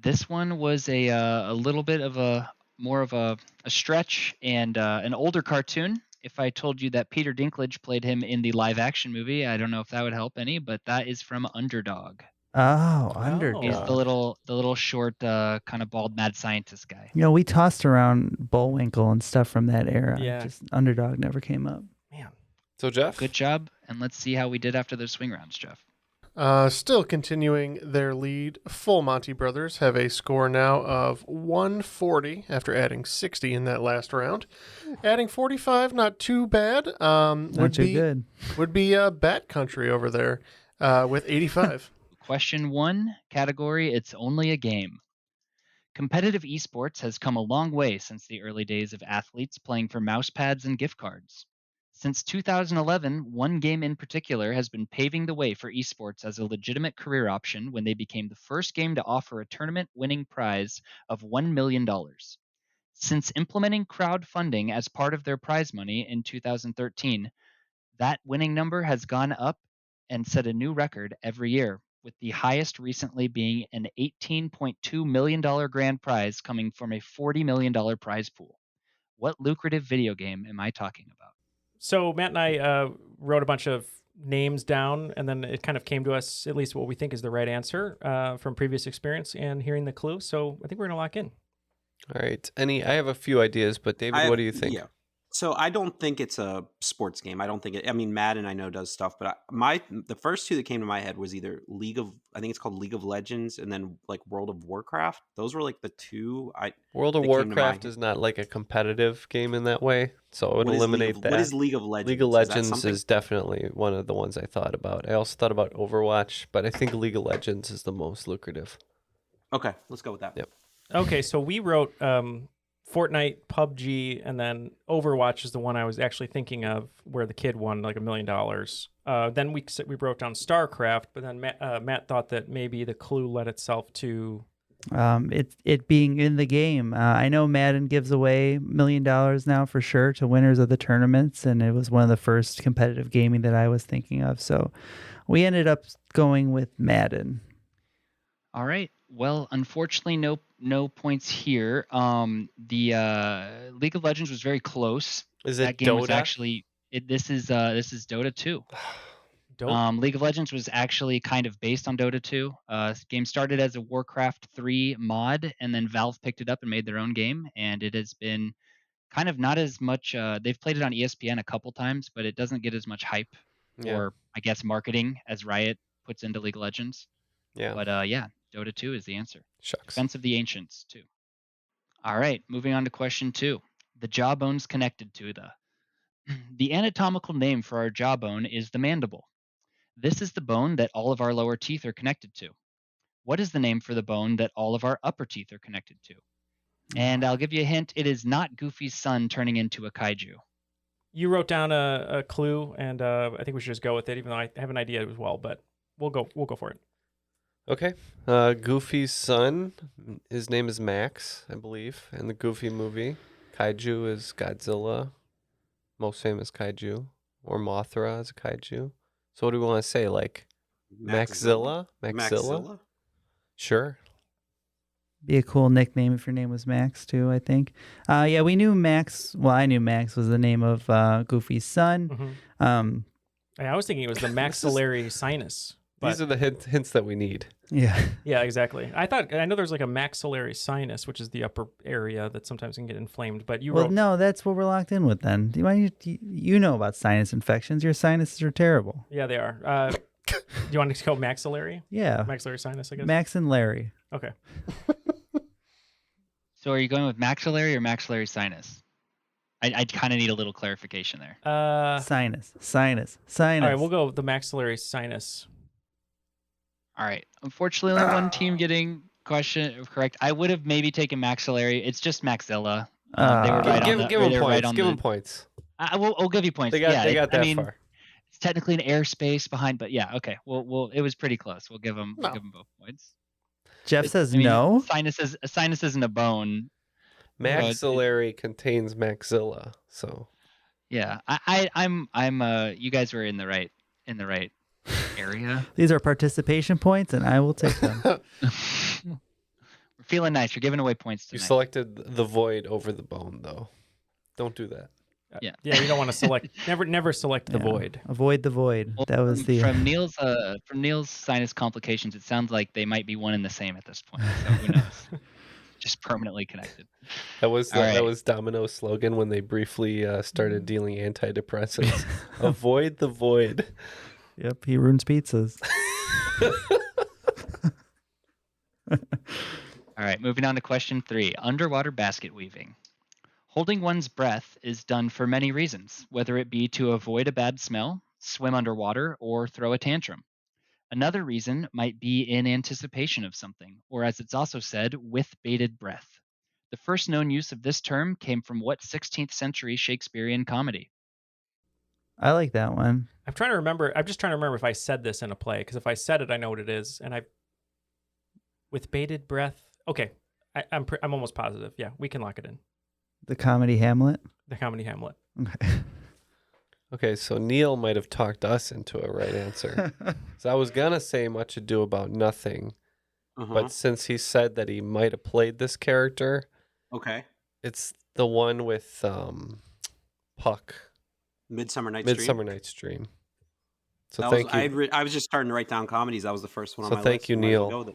This one was a little bit of more of a stretch and an older cartoon. If I told you that Peter Dinklage played him in the live action movie, I don't know if that would help any, but that is from Underdog. Oh, Underdog. He's the little short, kind of bald mad scientist guy. You know, we tossed around Bullwinkle and stuff from that era. Yeah. Just Underdog never came up. Man. So, Jeff? Good job, and let's see how we did after those swing rounds, Jeff. Still continuing their lead, Full Monty Brothers have a score now of 140 after adding 60 in that last round. Adding 45, not too bad. Not too good. Would be Bat Country over there with 85. Question 1, category, it's only a game. Competitive esports has come a long way since the early days of athletes playing for mouse pads and gift cards. Since 2011, one game in particular has been paving the way for esports as a legitimate career option when they became the first game to offer a tournament-winning prize of $1 million. Since implementing crowdfunding as part of their prize money in 2013, that winning number has gone up and set a new record every year, with the highest recently being an $18.2 million grand prize coming from a $40 million prize pool. What lucrative video game am I talking about? So Matt and I wrote a bunch of names down, and then it kind of came to us, at least what we think is the right answer from previous experience and hearing the clue. So I think we're going to lock in. All right. I have a few ideas, but David, what do you think? Yeah. So I don't think it's a sports game. I don't think it. I mean, Madden I know does stuff, but the first two that came to my head was either I think it's called League of Legends, and then like World of Warcraft. Those were like the two. World of Warcraft is not like a competitive game in that way, so it would eliminate that. What is League of Legends? League of Legends is definitely one of the ones I thought about. I also thought about Overwatch, but I think League of Legends is the most lucrative. Okay, let's go with that. Yep. Okay, so we wrote Fortnite, PUBG, and then Overwatch is the one I was actually thinking of, where the kid won like $1 million. Then we wrote down StarCraft, but then Matt thought that maybe the clue led itself to it being in the game. I know Madden gives away $1 million now for sure to winners of the tournaments, and it was one of the first competitive gaming that I was thinking of. So we ended up going with Madden. All right. Well, unfortunately, no points here. The League of Legends was very close. Is it that game Dota? Was actually this is Dota 2. League of Legends was actually kind of based on Dota 2. Game started as a Warcraft 3 mod, and then Valve picked it up and made their own game. And it has been kind of not as much. They've played it on ESPN a couple times, but it doesn't get as much hype or I guess marketing as Riot puts into League of Legends. Yeah. But Dota 2 is the answer. Shucks. Defense of the Ancients, too. All right, moving on to question 2. The jawbone's connected to the anatomical name for our jawbone is the mandible. This is the bone that all of our lower teeth are connected to. What is the name for the bone that all of our upper teeth are connected to? And I'll give you a hint. It is not Goofy's son turning into a kaiju. You wrote down a clue, and I think we should just go with it, even though I have an idea as well. But we'll go for it. Okay. Goofy's son, his name is Max, I believe, in the Goofy movie. Kaiju is Godzilla, most famous kaiju, or Mothra is a kaiju. So what do we want to say, like Maxilla? Maxilla? Sure. Be a cool nickname if your name was Max, too, I think. Yeah, we knew Max. Well, I knew Max was the name of Goofy's son. Mm-hmm. I was thinking it was the maxillary sinus. These are the hints that we need. Yeah. Yeah, exactly. I know there's like a maxillary sinus, which is the upper area that sometimes can get inflamed. But no, that's what we're locked in with then. You know about sinus infections. Your sinuses are terrible. Yeah, they are. Do you want to go maxillary? Yeah. Maxillary sinus, I guess. Max and Larry. Okay. So are you going with maxillary or maxillary sinus? I kind of need a little clarification there. Sinus. All right, we'll go with the maxillary sinus. All right. Unfortunately, only one team getting question correct. I would have maybe taken maxillary. It's just maxilla. They were right on the. Give them points. Give them points. I'll give you points. They got that far. It's technically an airspace behind, but yeah, okay. Well, it was pretty close. We'll give them both points. Jeff says no. Sinus isn't a bone. Maxillary contains maxilla, so. Yeah, I'm. You guys were in the right area. These are participation points, and I will take them. We're feeling nice. You're giving away points tonight. You selected the void over the bone, though. Don't do that. Yeah. You don't want to select. Never select the void. Avoid the void. Well, that was the from Neal's sinus complications. It sounds like they might be one and the same at this point. So who knows? Just permanently connected. That was Domino's slogan when they briefly started dealing antidepressants. Avoid the void. Yep, he ruins pizzas. All right, moving on to question 3. Underwater basket weaving. Holding one's breath is done for many reasons, whether it be to avoid a bad smell, swim underwater, or throw a tantrum. Another reason might be in anticipation of something, or as it's also said, with bated breath. The first known use of this term came from what 16th century Shakespearean comedy? I like that one. I'm trying to remember. I'm just trying to remember if I said this in a play, because if I said it, I know what it is. And with bated breath. Okay, I'm almost positive. Yeah, we can lock it in. The comedy Hamlet. The comedy Hamlet. Okay. Okay, so Neal might have talked us into a right answer. So I was gonna say Much Ado About Nothing, but since he said that he might have played this character, okay, it's the one with Puck. Midsummer Night's Dream. So I was just starting to write down comedies. That was the first one on my list. So thank you, Neal.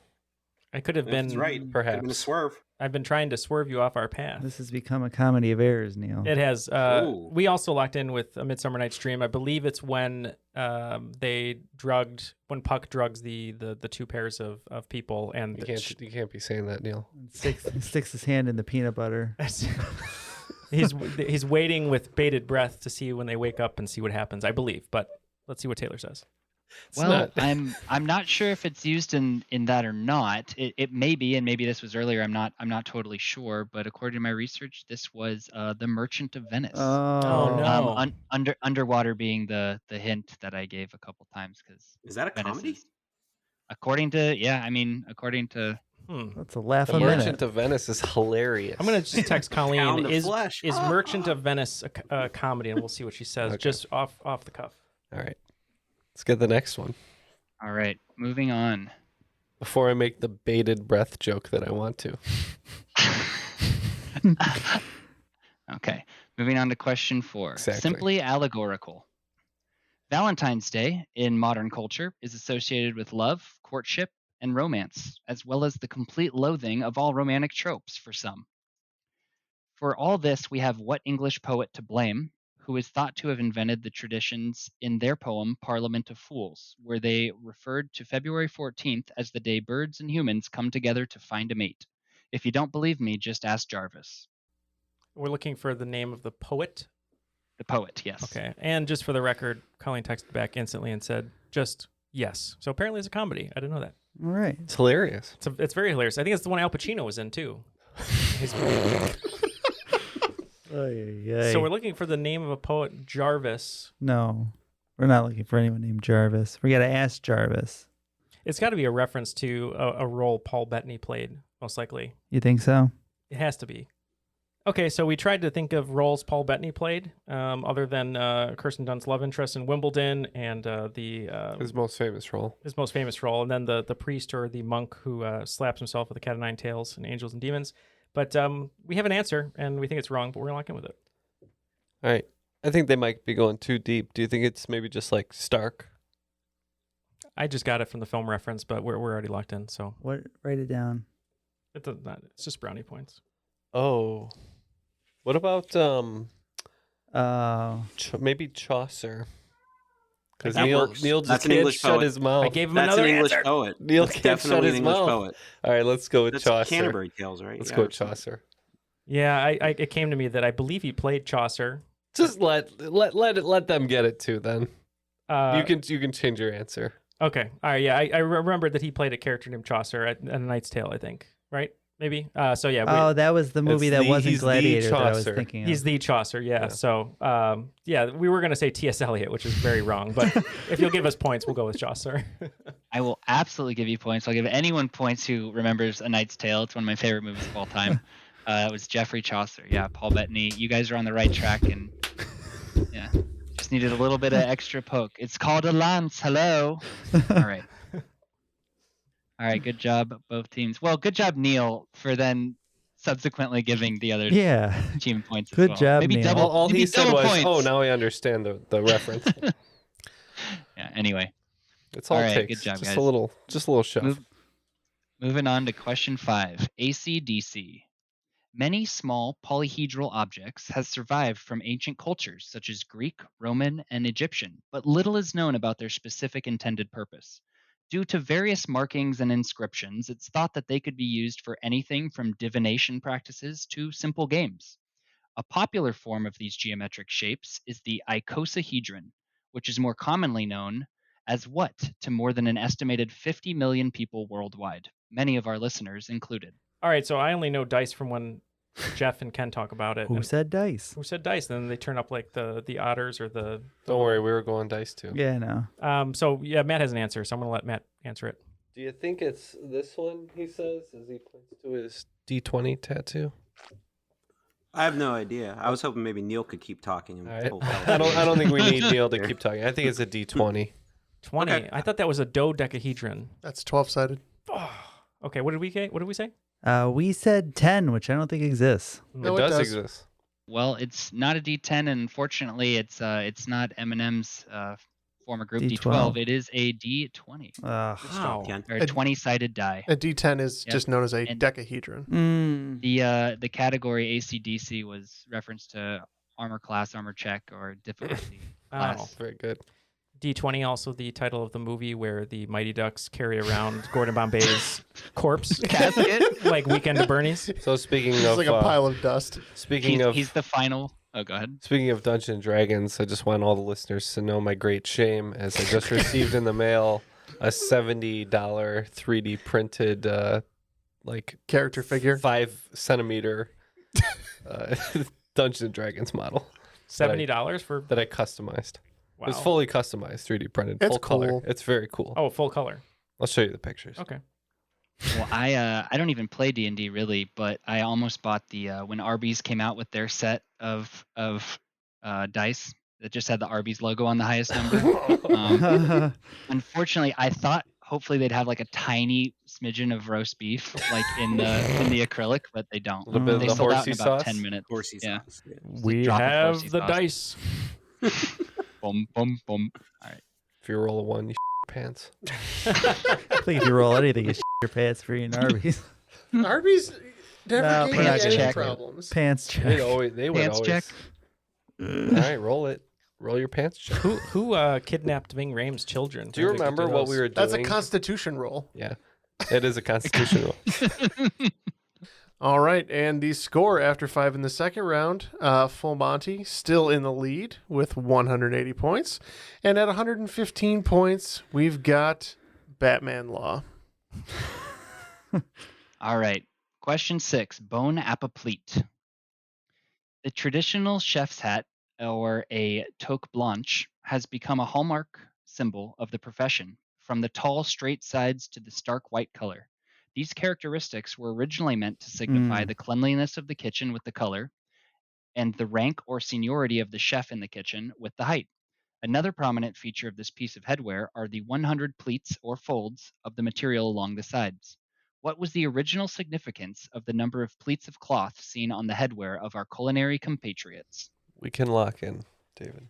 I could have been right. Perhaps been a swerve. I've been trying to swerve you off our path. This has become a comedy of errors, Neal. It has. We also locked in with A Midsummer Night's Dream. I believe it's when when Puck drugs the two pairs of people, and you can't be saying that, Neal. Sticks his hand in the peanut butter. He's waiting with bated breath to see when they wake up and see what happens. I believe, but let's see what Taylor says. I'm not sure if it's used in that or not. It may be, and maybe this was earlier. I'm not totally sure, but according to my research, this was The Merchant of Venice. Oh no! Underwater being the hint that I gave a couple times, because is that a comedy? According to that's a laugh a minute. The Merchant of Venice is hilarious. I'm gonna just text Colleen. Is Merchant of Venice a comedy? And we'll see what she says. Just off the cuff. All right. Let's get the next one. All right, moving on. Before I make the bated breath joke that I want to. Okay, moving on to question 4. Exactly. Simply allegorical. Valentine's Day in modern culture is associated with love, courtship, and romance, as well as the complete loathing of all romantic tropes for some. For all this, we have what English poet to blame, who is thought to have invented the traditions in their poem Parliament of Fools, where they referred to February 14th as the day birds and humans come together to find a mate. If you don't believe me, just ask Jarvis. We're looking for the name of the poet? The poet, yes. Okay, and just for the record, Colleen texted back instantly and said, just yes. So apparently it's a comedy. I didn't know that. All right. It's hilarious. It's very hilarious. I think it's the one Al Pacino was in, too. So we're looking for the name of a poet, Jarvis. No, we're not looking for anyone named Jarvis. We got to ask Jarvis. It's got to be a reference to a role Paul Bettany played, most likely. You think so? It has to be. Okay, so we tried to think of roles Paul Bettany played, other than Kirsten Dunst's love interest in Wimbledon and his most famous role. His most famous role, and then the priest or the monk who slaps himself with a cat of nine tails and Angels and Demons. But we have an answer, and we think it's wrong, but we're going to lock in with it. All right. I think they might be going too deep. Do you think it's maybe just like Stark? I just got it from the film reference, but we're already locked in. So write it down. It's just brownie points. Oh. What about maybe Chaucer? Because Neal just can't shut his mouth. I gave him another answer. Poet. Neal can't shut his mouth. Poet. All right, let's go with That's Chaucer. Canterbury Tales, right? Let's go with Chaucer. Yeah, it came to me that I believe he played Chaucer. Just let them get it too. Then you can change your answer. Okay. All right. Yeah, I remember that he played a character named Chaucer at A Knight's Tale, I think. Right? Maybe. So yeah. That was the movie that wasn't Gladiator that I was thinking of. He's the Chaucer. Yeah. So we were gonna say T.S. Eliot, which is very wrong. But if you'll give us points, we'll go with Chaucer. I will absolutely give you points. I'll give anyone points who remembers A Knight's Tale. It's one of my favorite movies of all time. It was Geoffrey Chaucer. Yeah, Paul Bettany. You guys are on the right track, and yeah, just needed a little bit of extra poke. It's called a lance. Hello. All right, good job, both teams. Well, good job, Neal, for then subsequently giving the other team points as well. Good job, maybe Neal. Double, All maybe he said double was, points. "Oh, now I understand the reference." Yeah. Anyway, it's all it takes. Good job, just guys. a little shove. Moving on to question 5. AC/DC. Many small polyhedral objects have survived from ancient cultures such as Greek, Roman, and Egyptian, but little is known about their specific intended purpose. Due to various markings and inscriptions, it's thought that they could be used for anything from divination practices to simple games. A popular form of these geometric shapes is the icosahedron, which is more commonly known as what to more than an estimated 50 million people worldwide, many of our listeners included. All right, so I only know dice from when Jeff and Ken talk about it. Who said dice? Who said dice? Then they turn up like the otters or the. Don't worry, we were going dice too. Yeah, no. So yeah, Matt has an answer, so I'm gonna let Matt answer it. Do you think it's this one? He says as he points to his D20 tattoo. I have no idea. I was hoping maybe Neal could keep talking. I don't think we need Neal to keep talking. I think it's a D20. 20. Okay. I thought that was a dodecahedron. That's 12-sided. Oh. Okay. What did we say? We said 10, which I don't think exists. No, it does exist. Well, it's not a D10, and unfortunately, it's not Eminem's former group D12. It is a D20. Wow. Or a 20-sided die. A D10 is just known as a decahedron. The category AC/DC was reference to armor class, armor check, or difficulty class. Very good. D20, also the title of the movie where the Mighty Ducks carry around Gordon Bombay's corpse casket, like Weekend at Bernie's. So speaking It's of like a pile of dust. He's the final. Oh, go ahead. Speaking of Dungeons and Dragons, I just want all the listeners to know my great shame as I just received in the mail a $70 3D printed character figure, 5 centimeter Dungeons and Dragons model. $70 for that I customized. Wow. It's fully customized, 3D printed, It's full color. cool. It's very cool. Oh, full color. I'll show you the pictures. Okay. Well, I don't even play D&D really, but I almost bought the when Arby's came out with their set of dice that just had the Arby's logo on the highest number. Unfortunately, I thought hopefully they'd have like a tiny smidgen of roast beef like in the acrylic, but they don't. A little bit of They the sold out horsey in about sauce? 10 minutes. Horsey Yeah. sauce. Yeah. We drop of have horsey the sauce. dice. Boom, boom, boom. All right. If you roll a 1, you your pants. I think if you roll anything, you your pants for eating Arby's. Arby's never gave me pants any check. problems. Pants check. They would Pants always. check. All right, roll it. Roll your pants check. Who kidnapped Ving Rhames' children? Do you remember what we were doing? That's a Constitution roll. Yeah, it is a Constitution roll. All right, and the score after 5 in the second round, Full Monty still in the lead with 180 points. And at 115 points, we've got Batman Law. All right. Question 6, bone apoplyte. The traditional chef's hat, or a toque blanche, has become a hallmark symbol of the profession, from the tall, straight sides to the stark white color. These characteristics were originally meant to signify the cleanliness of the kitchen with the color, and the rank or seniority of the chef in the kitchen with the height. Another prominent feature of this piece of headwear are the 100 pleats or folds of the material along the sides. What was the original significance of the number of pleats of cloth seen on the headwear of our culinary compatriots? We can lock in, David.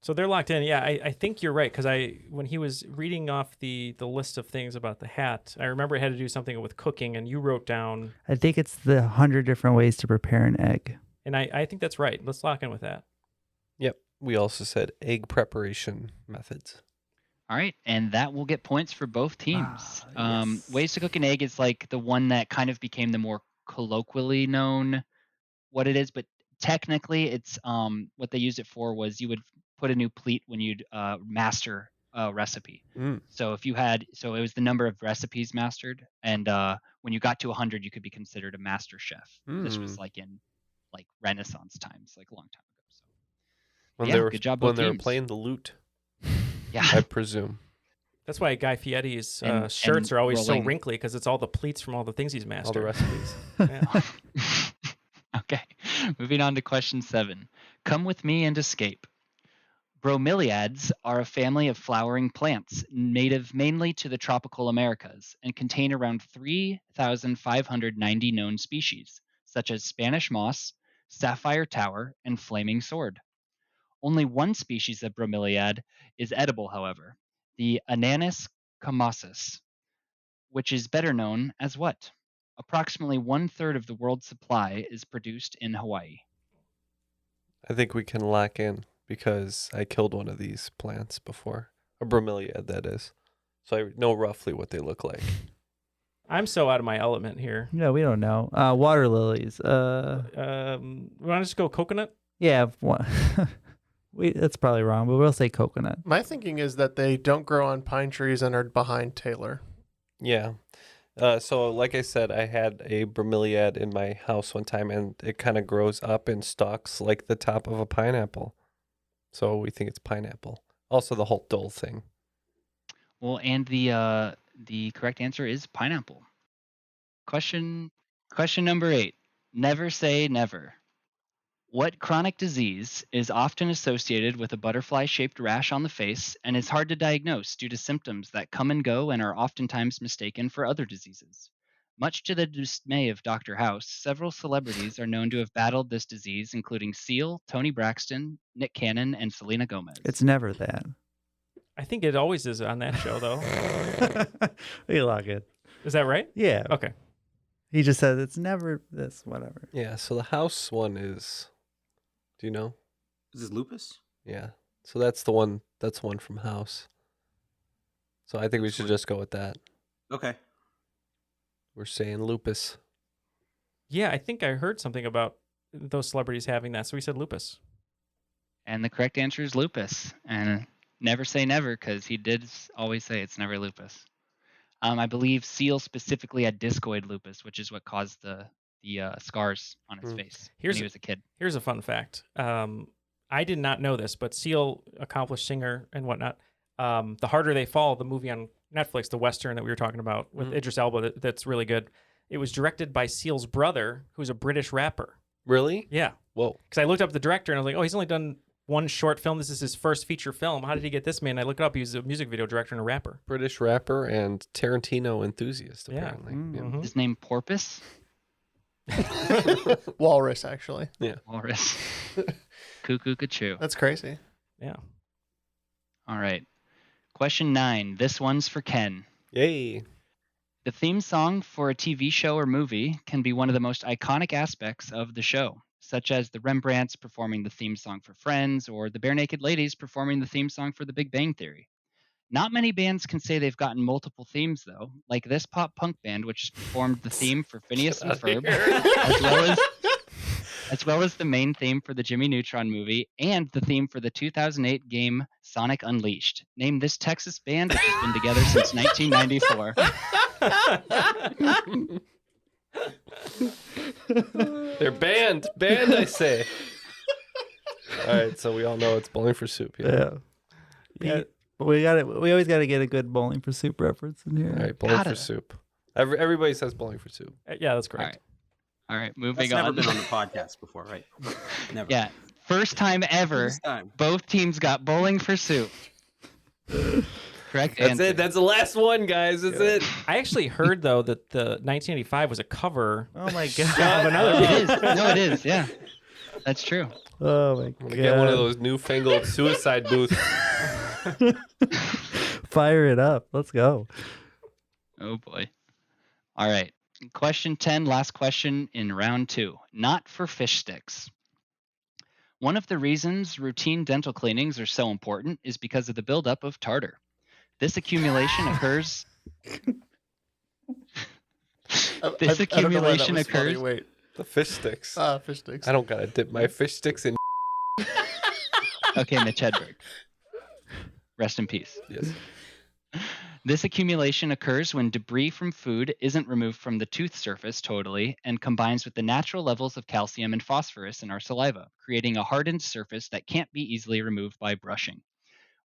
So they're locked in. Yeah, I think you're right, because when he was reading off the list of things about the hat, I remember it had to do something with cooking, and you wrote down. I think it's the 100 different ways to prepare an egg. And I think that's right. Let's lock in with that. Yep. We also said egg preparation methods. All right, and that will get points for both teams. Yes. Ways to cook an egg is like the one that kind of became the more colloquially known what it is, but technically it's what they used it for was you would put a new pleat when you'd master a recipe. So if you had, so it was the number of recipes mastered, and when you got to 100, you could be considered a master chef. This was like in like Renaissance times, like a long time ago. So When yeah, they were good job, when both they were teams. playing the lute. Yeah, I presume. That's why Guy Fieri's And- shirts and are always rolling- so wrinkly, because it's all the pleats from all the things he's mastered. All the recipes. Yeah. Okay, moving on to question 7. Come with me and escape. Bromeliads are a family of flowering plants native mainly to the tropical Americas and contain around 3,590 known species, such as Spanish moss, sapphire tower, and flaming sword. Only one species of bromeliad is edible, however, the Ananas comossus, which is better known as what? Approximately 1/3 of the world's supply is produced in Hawaii. I think we can lock in because I killed one of these plants before. A bromeliad, that is. So I know roughly what they look like. I'm so out of my element here. No, we don't know. Water lilies. We want to just go coconut? Yeah, that's probably wrong, but we'll say coconut. My thinking is that they don't grow on pine trees and are behind Taylor. Yeah. So like I said, I had a bromeliad in my house one time, and it kind of grows up in stalks like the top of a pineapple. So we think it's pineapple. Also the whole dole thing. Well, and the correct answer is pineapple. Question number 8. Never say never. What chronic disease is often associated with a butterfly-shaped rash on the face and is hard to diagnose due to symptoms that come and go and are oftentimes mistaken for other diseases? Much to the dismay of Dr. House, several celebrities are known to have battled this disease, including Seal, Toni Braxton, Nick Cannon, and Selena Gomez. It's never that. I think it always is on that show, though. We lock it. Is that right? Yeah. Okay. He just said it's never this, whatever. Yeah, so the house one is, do you know? Is this lupus? Yeah. So that's the one from House. So I think we should just go with that. Okay. We're saying lupus. Yeah, I think I heard something about those celebrities having that, so we said lupus. And the correct answer is lupus. And never say never, because he did always say it's never lupus. I believe Seal specifically had discoid lupus, which is what caused the scars on his face when he was a kid. Here's a fun fact. I did not know this, but Seal, accomplished singer and whatnot, The Harder They Fall, the movie on Netflix, the Western that we were talking about with Idris Elba, that's really good. It was directed by Seal's brother, who's a British rapper. Really? Yeah. Whoa. Because I looked up the director and I was like, oh, he's only done one short film. This is his first feature film. How did he get this man? I looked it up. He was a music video director and a rapper. British rapper and Tarantino enthusiast, apparently. Mm-hmm. His name Porpoise? Walrus, actually. Yeah. Walrus. Cuckoo Cachoo. That's crazy. Yeah. All right. Question 9. This one's for Ken. Yay. The theme song for a TV show or movie can be one of the most iconic aspects of the show, such as the Rembrandts performing the theme song for Friends or the Bare Naked Ladies performing the theme song for The Big Bang Theory. Not many bands can say they've gotten multiple themes, though, like this pop punk band, which has performed the theme for Phineas and Ferb, as well as the main theme for the Jimmy Neutron movie and the theme for the 2008 game Sonic Unleashed. Name this Texas band, which has been together since 1994. They're banned, I say. All right, so we all know it's Bowling for Soup. Yeah. But we always got to get a good Bowling for Soup reference in here. All right, Bowling for Soup. Everybody says Bowling for Soup. Yeah, that's correct. All right, moving That's on. never been on the podcast before, right? Never. Yeah, first time ever. Both teams got Bowling for Soup. Correct That's answer. it. That's the last one, guys. That's it. I actually heard, though, that the 1985 was a cover. Oh, my God. Of another It is. No, it is. Yeah, that's true. Oh, my I'm God. going to get one of those newfangled suicide booths. Fire it up. Let's go. Oh, boy. All right. Question 10, last question in round 2. Not for fish sticks. One of the reasons routine dental cleanings are so important is because of the buildup of tartar. This accumulation occurs. I don't know why that was funny. Wait. The fish sticks. Fish sticks. I don't gotta dip my fish sticks in. Okay, Mitch Hedberg. Rest in peace. Yes. This accumulation occurs when debris from food isn't removed from the tooth surface totally and combines with the natural levels of calcium and phosphorus in our saliva, creating a hardened surface that can't be easily removed by brushing.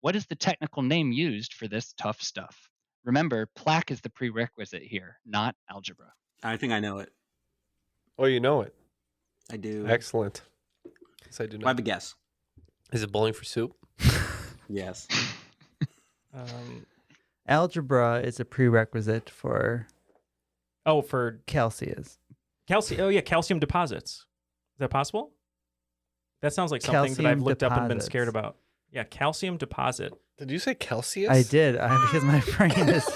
What is the technical name used for this tough stuff? Remember, plaque is the prerequisite here, not algebra. I think I know it. Oh, you know it. I do. Excellent. Yes, I do I not. have a guess. Is it bowling for soup? Yes. Algebra is a prerequisite for for calcium. calcium. Oh yeah, calcium deposits. Is that possible? That sounds like something that I've Calcium looked up and been deposits. scared about. Yeah, calcium deposit. Did you say Celsius? I did because my brain is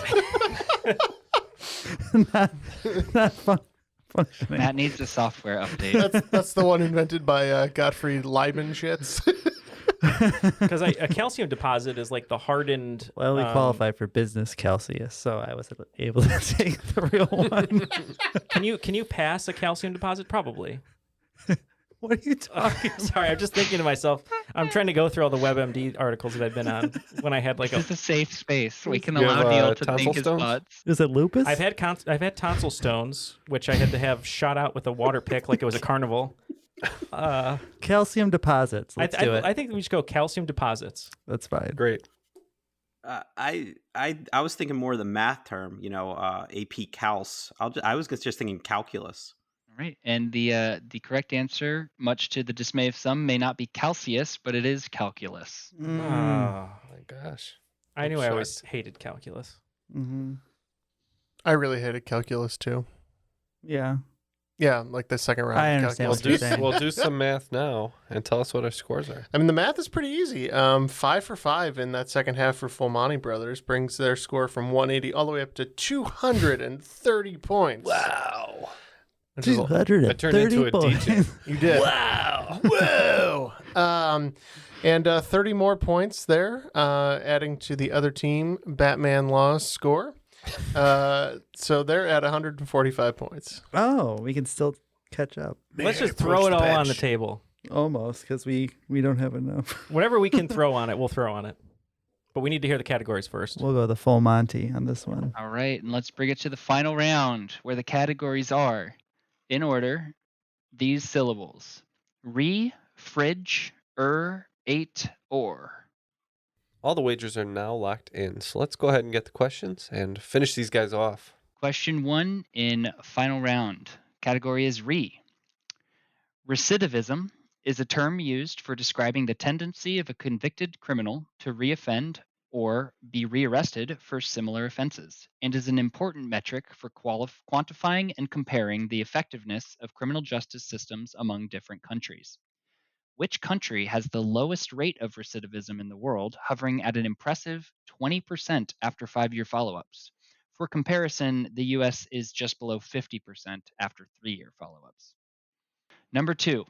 not functioning. Matt needs a software update. That's the one invented by Gottfried Leibniz. Because a calcium deposit is like the hardened. Well, I only qualify for business Celsius, so I was able to take the real one. Can you pass a calcium deposit? Probably. What are you talking? Sorry, I'm just thinking to myself. I'm trying to go through all the WebMD articles that I've been on when I had like This is a safe space. We can You allow have, Neil to tonsil think his stones? thoughts. Is it lupus? I've had tonsil stones, which I had to have shot out with a water pick like it was a carnival. Calcium deposits. Let's do it. I think we should go calcium deposits. That's fine. Great. I was thinking more of the math term, AP Calc. I was just thinking calculus. All right, and the correct answer, much to the dismay of some, may not be calcius, but it is calculus. Oh my gosh. I knew I'm I always shocked. hated calculus. Mm-hmm. I really hated calculus too. Yeah. Yeah, like the second round. I of understand calculus. what you're saying. We'll do some math now and tell us what our scores are. I mean, the math is pretty easy. 5 for 5 in that second half for Full Monty Brothers brings their score from 180 all the way up to 230 points. Wow. Which is a- 230 I turned into a DJ. You did. Wow. Whoa. And 30 more points there, adding to the other team, Batman Law's score. So they're at 145 points. Oh, we can still catch up. Let's just throw it all on the table. Almost, because we don't have enough. Whatever we can throw on it, we'll throw on it. But we need to hear the categories first. We'll go the full Monty on this one. All right, and let's bring it to the final round, where the categories are, in order, these syllables: fridge, ate, or. All the wagers are now locked in. So let's go ahead and get the questions and finish these guys off. Question 1 in final round. Category is Recidivism is a term used for describing the tendency of a convicted criminal to reoffend or be rearrested for similar offenses, and is an important metric for quantifying and comparing the effectiveness of criminal justice systems among different countries. Which country has the lowest rate of recidivism in the world, hovering at an impressive 20% after 5-year follow-ups? For comparison, the US is just below 50% after 3-year follow-ups. Number 2,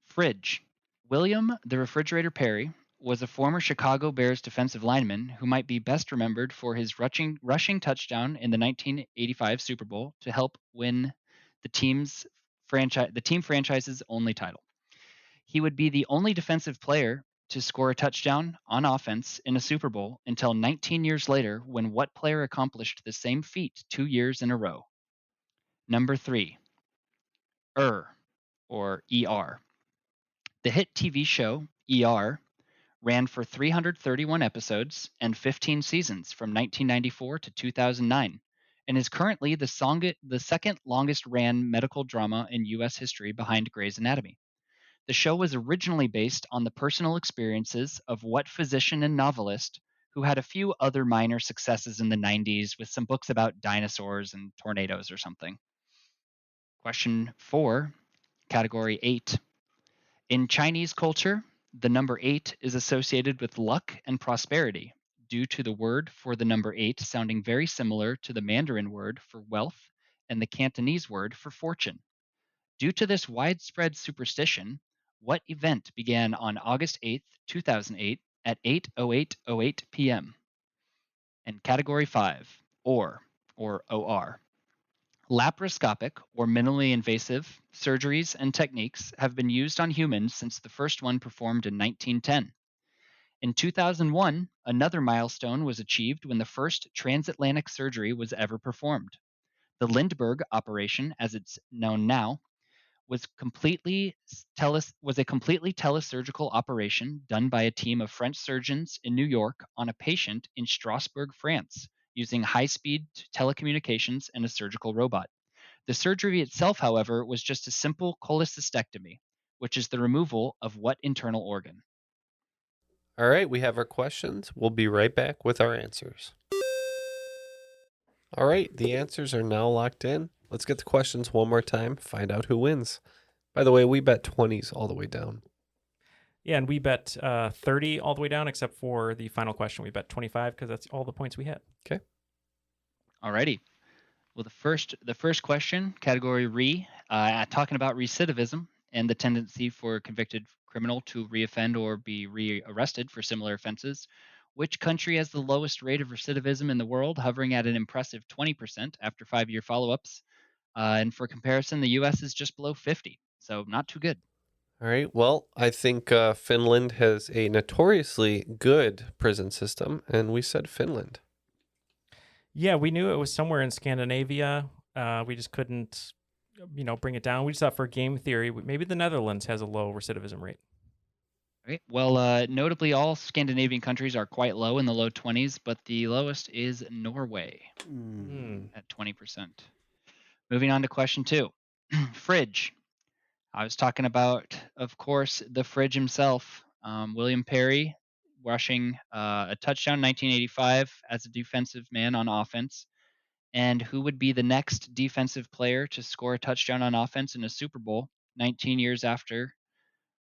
fridge. William the Refrigerator Perry was a former Chicago Bears defensive lineman who might be best remembered for his rushing touchdown in the 1985 Super Bowl to help win the team franchise's only title. He would be the only defensive player to score a touchdown on offense in a Super Bowl until 19 years later, when what player accomplished the same feat 2 years in a row? Number 3, or ER. The hit TV show ER ran for 331 episodes and 15 seasons from 1994 to 2009, and is currently the second longest ran medical drama in U.S. history behind Grey's Anatomy. The show was originally based on the personal experiences of what physician and novelist who had a few other minor successes in the 90s with some books about dinosaurs and tornadoes or something. Question 4, category 8. In Chinese culture, the number 8 is associated with luck and prosperity due to the word for the number 8 sounding very similar to the Mandarin word for wealth and the Cantonese word for fortune. Due to this widespread superstition, what event began on August 8th, 2008 at 8:08:08 p.m.? And category 5, or OR. Laparoscopic, or minimally invasive, surgeries and techniques have been used on humans since the first one performed in 1910. In 2001, another milestone was achieved when the first transatlantic surgery was ever performed. The Lindbergh operation, as it's known now, was a completely telesurgical operation done by a team of French surgeons in New York on a patient in Strasbourg, France, using high-speed telecommunications and a surgical robot. The surgery itself, however, was just a simple cholecystectomy, which is the removal of what internal organ? All right, we have our questions. We'll be right back with our answers. All right, the answers are now locked in. Let's get the questions one more time, find out who wins. By the way, we bet 20s all the way down. Yeah, and we bet 30 all the way down, except for the final question. We bet 25 because that's all the points we had. Okay. Alrighty. Well, the first question, category talking about recidivism and the tendency for a convicted criminal to reoffend or be rearrested for similar offenses. Which country has the lowest rate of recidivism in the world, hovering at an impressive 20% after 5-year follow-ups? And for comparison, the U.S. is just below 50, so not too good. All right. Well, I think Finland has a notoriously good prison system, and we said Finland. Yeah, we knew it was somewhere in Scandinavia. We just couldn't, bring it down. We just thought for game theory, maybe the Netherlands has a low recidivism rate. Right. Well, notably, all Scandinavian countries are quite low in the low 20s, but the lowest is Norway at 20%. Moving on to question 2. Fridge. I was talking about, of course, the Fridge himself, William Perry, rushing a touchdown in 1985 as a defensive man on offense. And who would be the next defensive player to score a touchdown on offense in a Super Bowl 19 years after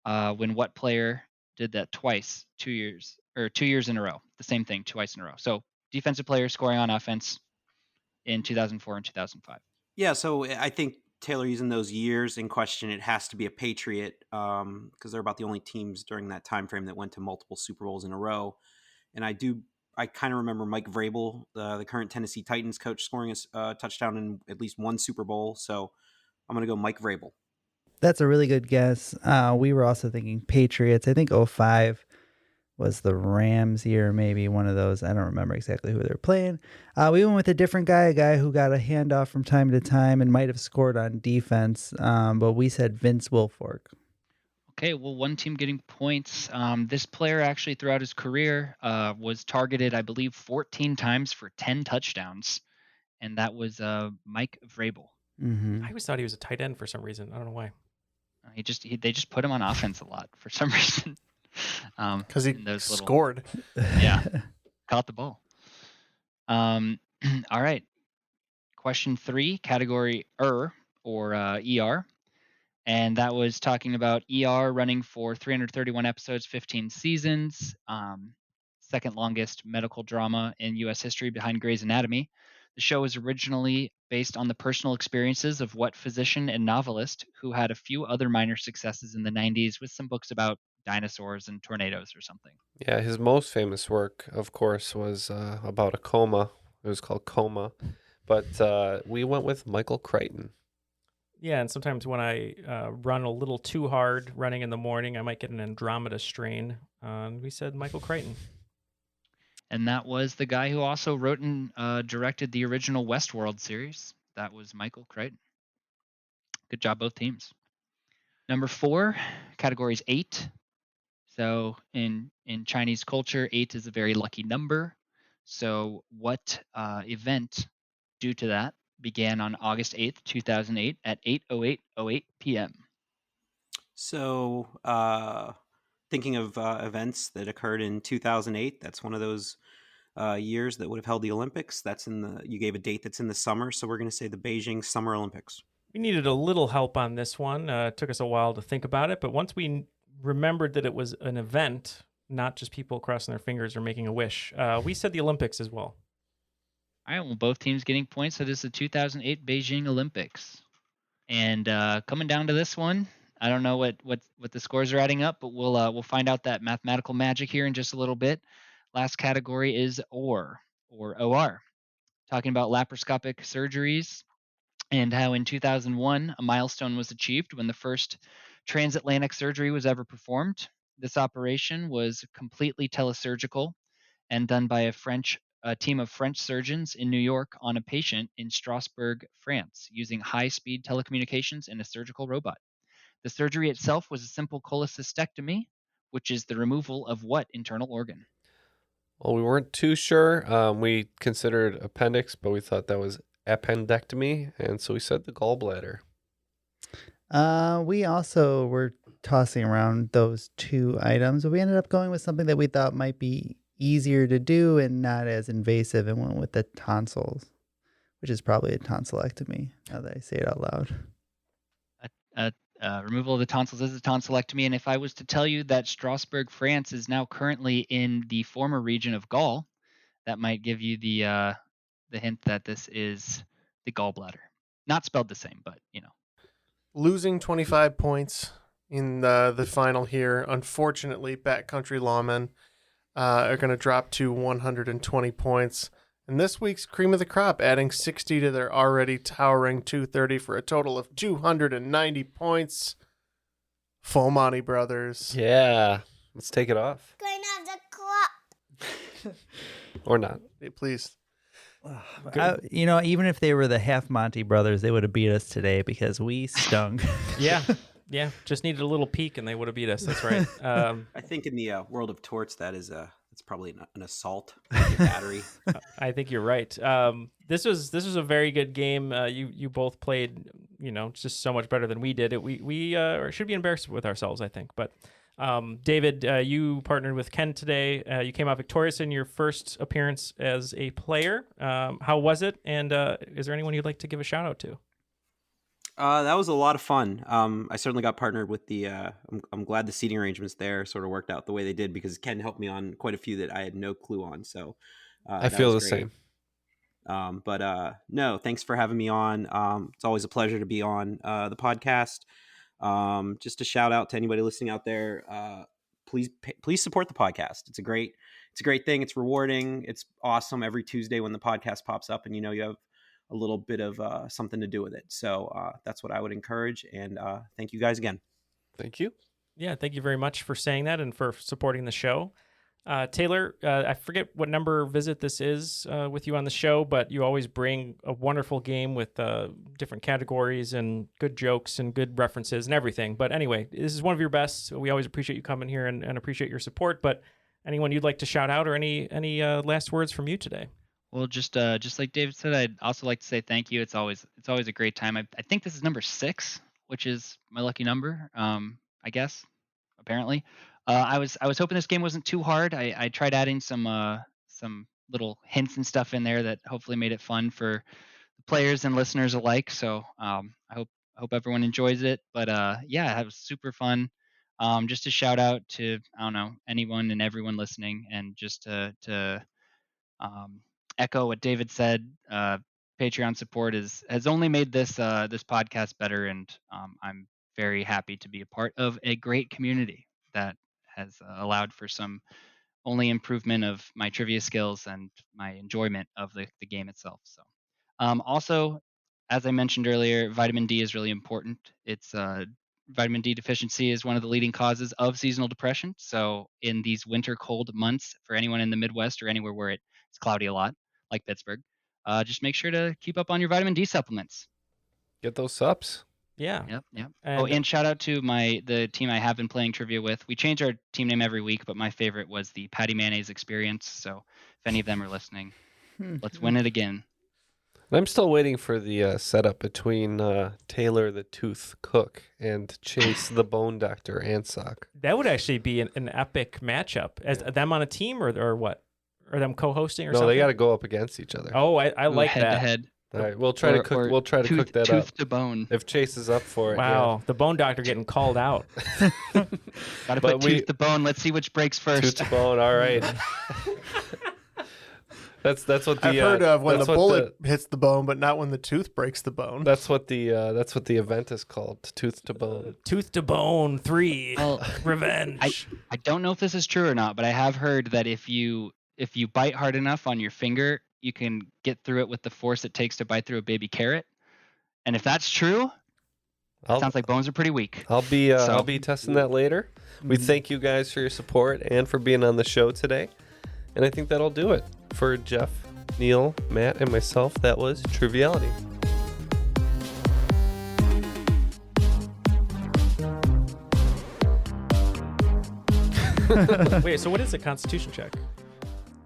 when what player did that twice, 2 years in a row, the same thing twice in a row. So defensive player scoring on offense in 2004 and 2005. Yeah, so I think Taylor, using those years in question, it has to be a Patriot because they're about the only teams during that time frame that went to multiple Super Bowls in a row. And I kind of remember Mike Vrabel, the current Tennessee Titans coach, scoring a touchdown in at least one Super Bowl. So I'm going to go Mike Vrabel. That's a really good guess. We were also thinking Patriots. I think 05 was the Rams year, maybe one of those. I don't remember exactly who they were playing. We went with a different guy, a guy who got a handoff from time to time and might have scored on defense, but we said Vince Wilfork. Okay, well, one team getting points. This player actually throughout his career was targeted, I believe, 14 times for 10 touchdowns, and that was Mike Vrabel. Mm-hmm. I always thought he was a tight end for some reason. I don't know why. They just put him on offense a lot for some reason. Because he scored. Yeah, caught the ball. All right. Question 3, category or ER. And that was talking about ER running for 331 episodes, 15 seasons, second longest medical drama in U.S. history behind Grey's Anatomy. The show was originally based on the personal experiences of what physician and novelist who had a few other minor successes in the 90s with some books about dinosaurs and tornadoes or something. Yeah, his most famous work, of course, was about a coma. It was called Coma. But we went with Michael Crichton. Yeah, and sometimes when I run a little too hard running in the morning, I might get an Andromeda strain. We said Michael Crichton. And that was the guy who also wrote and directed the original Westworld series. That was Michael Crichton. Good job, both teams. Number 4, categories 8. So in Chinese culture, 8 is a very lucky number. So what event due to that began on August 8th, 2008 at 8:08:08 p.m.? So thinking of events that occurred in 2008, that's one of those years that would have held the Olympics. You gave a date that's in the summer, so we're going to say the Beijing Summer Olympics. We needed a little help on this one. It took us a while to think about it, but once we remembered that it was an event, not just people crossing their fingers or making a wish, we said the Olympics as well. All right, well, both teams getting points. So this is the 2008 Beijing Olympics. And coming down to this one, I don't know what the scores are adding up, but we'll find out that mathematical magic here in just a little bit. Last category is OR. Talking about laparoscopic surgeries. and how in 2001 a milestone was achieved when the first transatlantic surgery was ever performed. This operation was completely telesurgical and done by a team of French surgeons in New York on a patient in Strasbourg, France, using high-speed telecommunications and a surgical robot. The surgery itself was a simple cholecystectomy, which is the removal of what internal organ? Well, we weren't too sure. We considered appendix, but we thought that was appendectomy, and so we said the gallbladder. We also were tossing around those two items, but we ended up going with something that we thought might be easier to do and not as invasive, and went with the tonsils, which is probably a tonsillectomy, now that I say it out loud. Removal of the tonsils is a tonsillectomy, and if I was to tell you that Strasbourg, France is now currently in the former region of Gaul, that might give you the hint that this is the gallbladder. Not spelled the same, but you know. Losing 25 points in the final here. Unfortunately, Backcountry Lawmen are going to drop to 120 points. And this week's Cream of the Crop adding 60 to their already towering 230 for a total of 290 points. Fomani Brothers. Yeah. Let's take it off. Queen of the Crop. Or not. Hey, please. Even if they were the half Monty brothers, they would have beat us today because we stung. Yeah. Just needed a little peek and they would have beat us. That's right. I think in the world of torts, it's probably an assault, like a battery. I think you're right. This was a very good game. You both played, just so much better than we did. We should be embarrassed with ourselves, I think. But David, you partnered with Ken today. You came out victorious in your first appearance as a player. How was it? And is there anyone you'd like to give a shout out to? That was a lot of fun. I certainly got partnered with the. I'm glad the seating arrangements there sort of worked out the way they did because Ken helped me on quite a few that I had no clue on. So I feel the same. But no, thanks for having me on. It's always a pleasure to be on the podcast. Just a shout out to anybody listening out there. Please support the podcast. It's a great thing. It's rewarding. It's awesome every Tuesday when the podcast pops up and you have a little bit of something to do with it. So that's what I would encourage. And thank you guys again. Thank you. Yeah, thank you very much for saying that and for supporting the show. Taylor, I forget what number visit this is with you on the show, but you always bring a wonderful game with different categories and good jokes and good references and everything. But anyway, this is one of your best. We always appreciate you coming here and appreciate your support. But anyone you'd like to shout out or any last words from you today? Well, just like David said, I'd also like to say thank you. It's always a great time. I think this is number 6, which is my lucky number. I guess, apparently. I was hoping this game wasn't too hard. I tried adding some little hints and stuff in there that hopefully made it fun for the players and listeners alike. So I hope everyone enjoys it. But yeah, it was super fun. Just a shout out to anyone and everyone listening, and just to echo what David said. Patreon support has only made this podcast better, and I'm very happy to be a part of a great community that has allowed for some only improvement of my trivia skills and my enjoyment of the game itself. So also, as I mentioned earlier, vitamin D is really important. It's vitamin D deficiency is one of the leading causes of seasonal depression. So in these winter cold months, for anyone in the Midwest or anywhere where it's cloudy a lot, like Pittsburgh, just make sure to keep up on your vitamin D supplements. Get those sups. Yeah. Yep. And shout out to the team I have been playing trivia with. We change our team name every week, but my favorite was the Patty Mayonnaise Experience. So if any of them are listening, let's win it again. I'm still waiting for the setup between Taylor the Tooth Cook and Chase the Bone Doctor Ansock. That would actually be an epic matchup. As them on a team or what? Or them co-hosting or something? No, they got to go up against each other. Oh, I like head that. To head. All right, we'll try to cook that up. Tooth to bone. If Chase is up for it. Wow, yeah. The Bone Doctor getting called out. Got to put tooth to bone. Let's see which breaks first. Tooth to bone. All right. That's what the I've heard of when the bullet hits the bone, but not when the tooth breaks the bone. That's what the event is called. Tooth to bone. Tooth to Bone 3. Revenge. I don't know if this is true or not, but I have heard that if you bite hard enough on your finger, you can get through it with the force it takes to bite through a baby carrot. And if that's true, sounds like bones are pretty weak. I'll be testing that later. We thank you guys for your support and for being on the show today. And I think that'll do it for Jeff, Neal, Matt, and myself. That was Triviality. Wait, so what is a constitution check?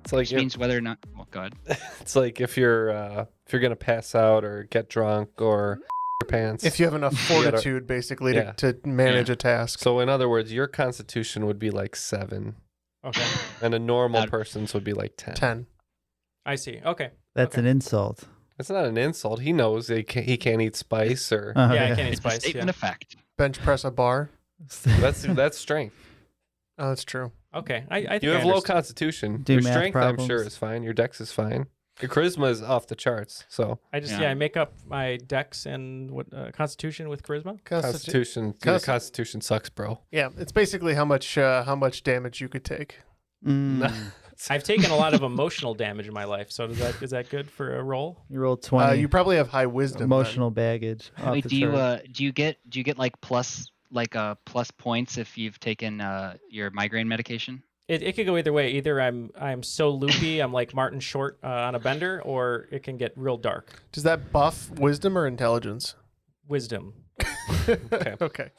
It's like Which means whether or not. Oh God. It's like if you're gonna pass out or get drunk or your pants. If you have enough fortitude, basically, to manage a task. So in other words, your constitution would be like 7. Okay. And a normal person's would be like 10. 10. I see. Okay. That's an insult. It's not an insult. He knows he can't eat spice or. Yeah, I can't eat It's spice. a statement of fact. Bench press a bar. That's strength. Oh, that's true. Okay. I think You I have low understand. constitution. Do Your math strength, I'm sure, problems. is fine. Your dex is fine. Your charisma is off the charts. So I make up my dex and what constitution with charisma. Constitution. Your constitution sucks, bro. Yeah, it's basically how much damage you could take. I've taken a lot of emotional damage in my life, so is that good for a roll? You rolled 20. You probably have high wisdom. Emotional baggage. off Wait, the do you chart. do you get like plus points if you've taken your migraine medication? It could go either way. Either I'm so loopy, I'm like Martin Short on a bender, or it can get real dark. Does that buff wisdom or intelligence? Wisdom. Okay. Okay.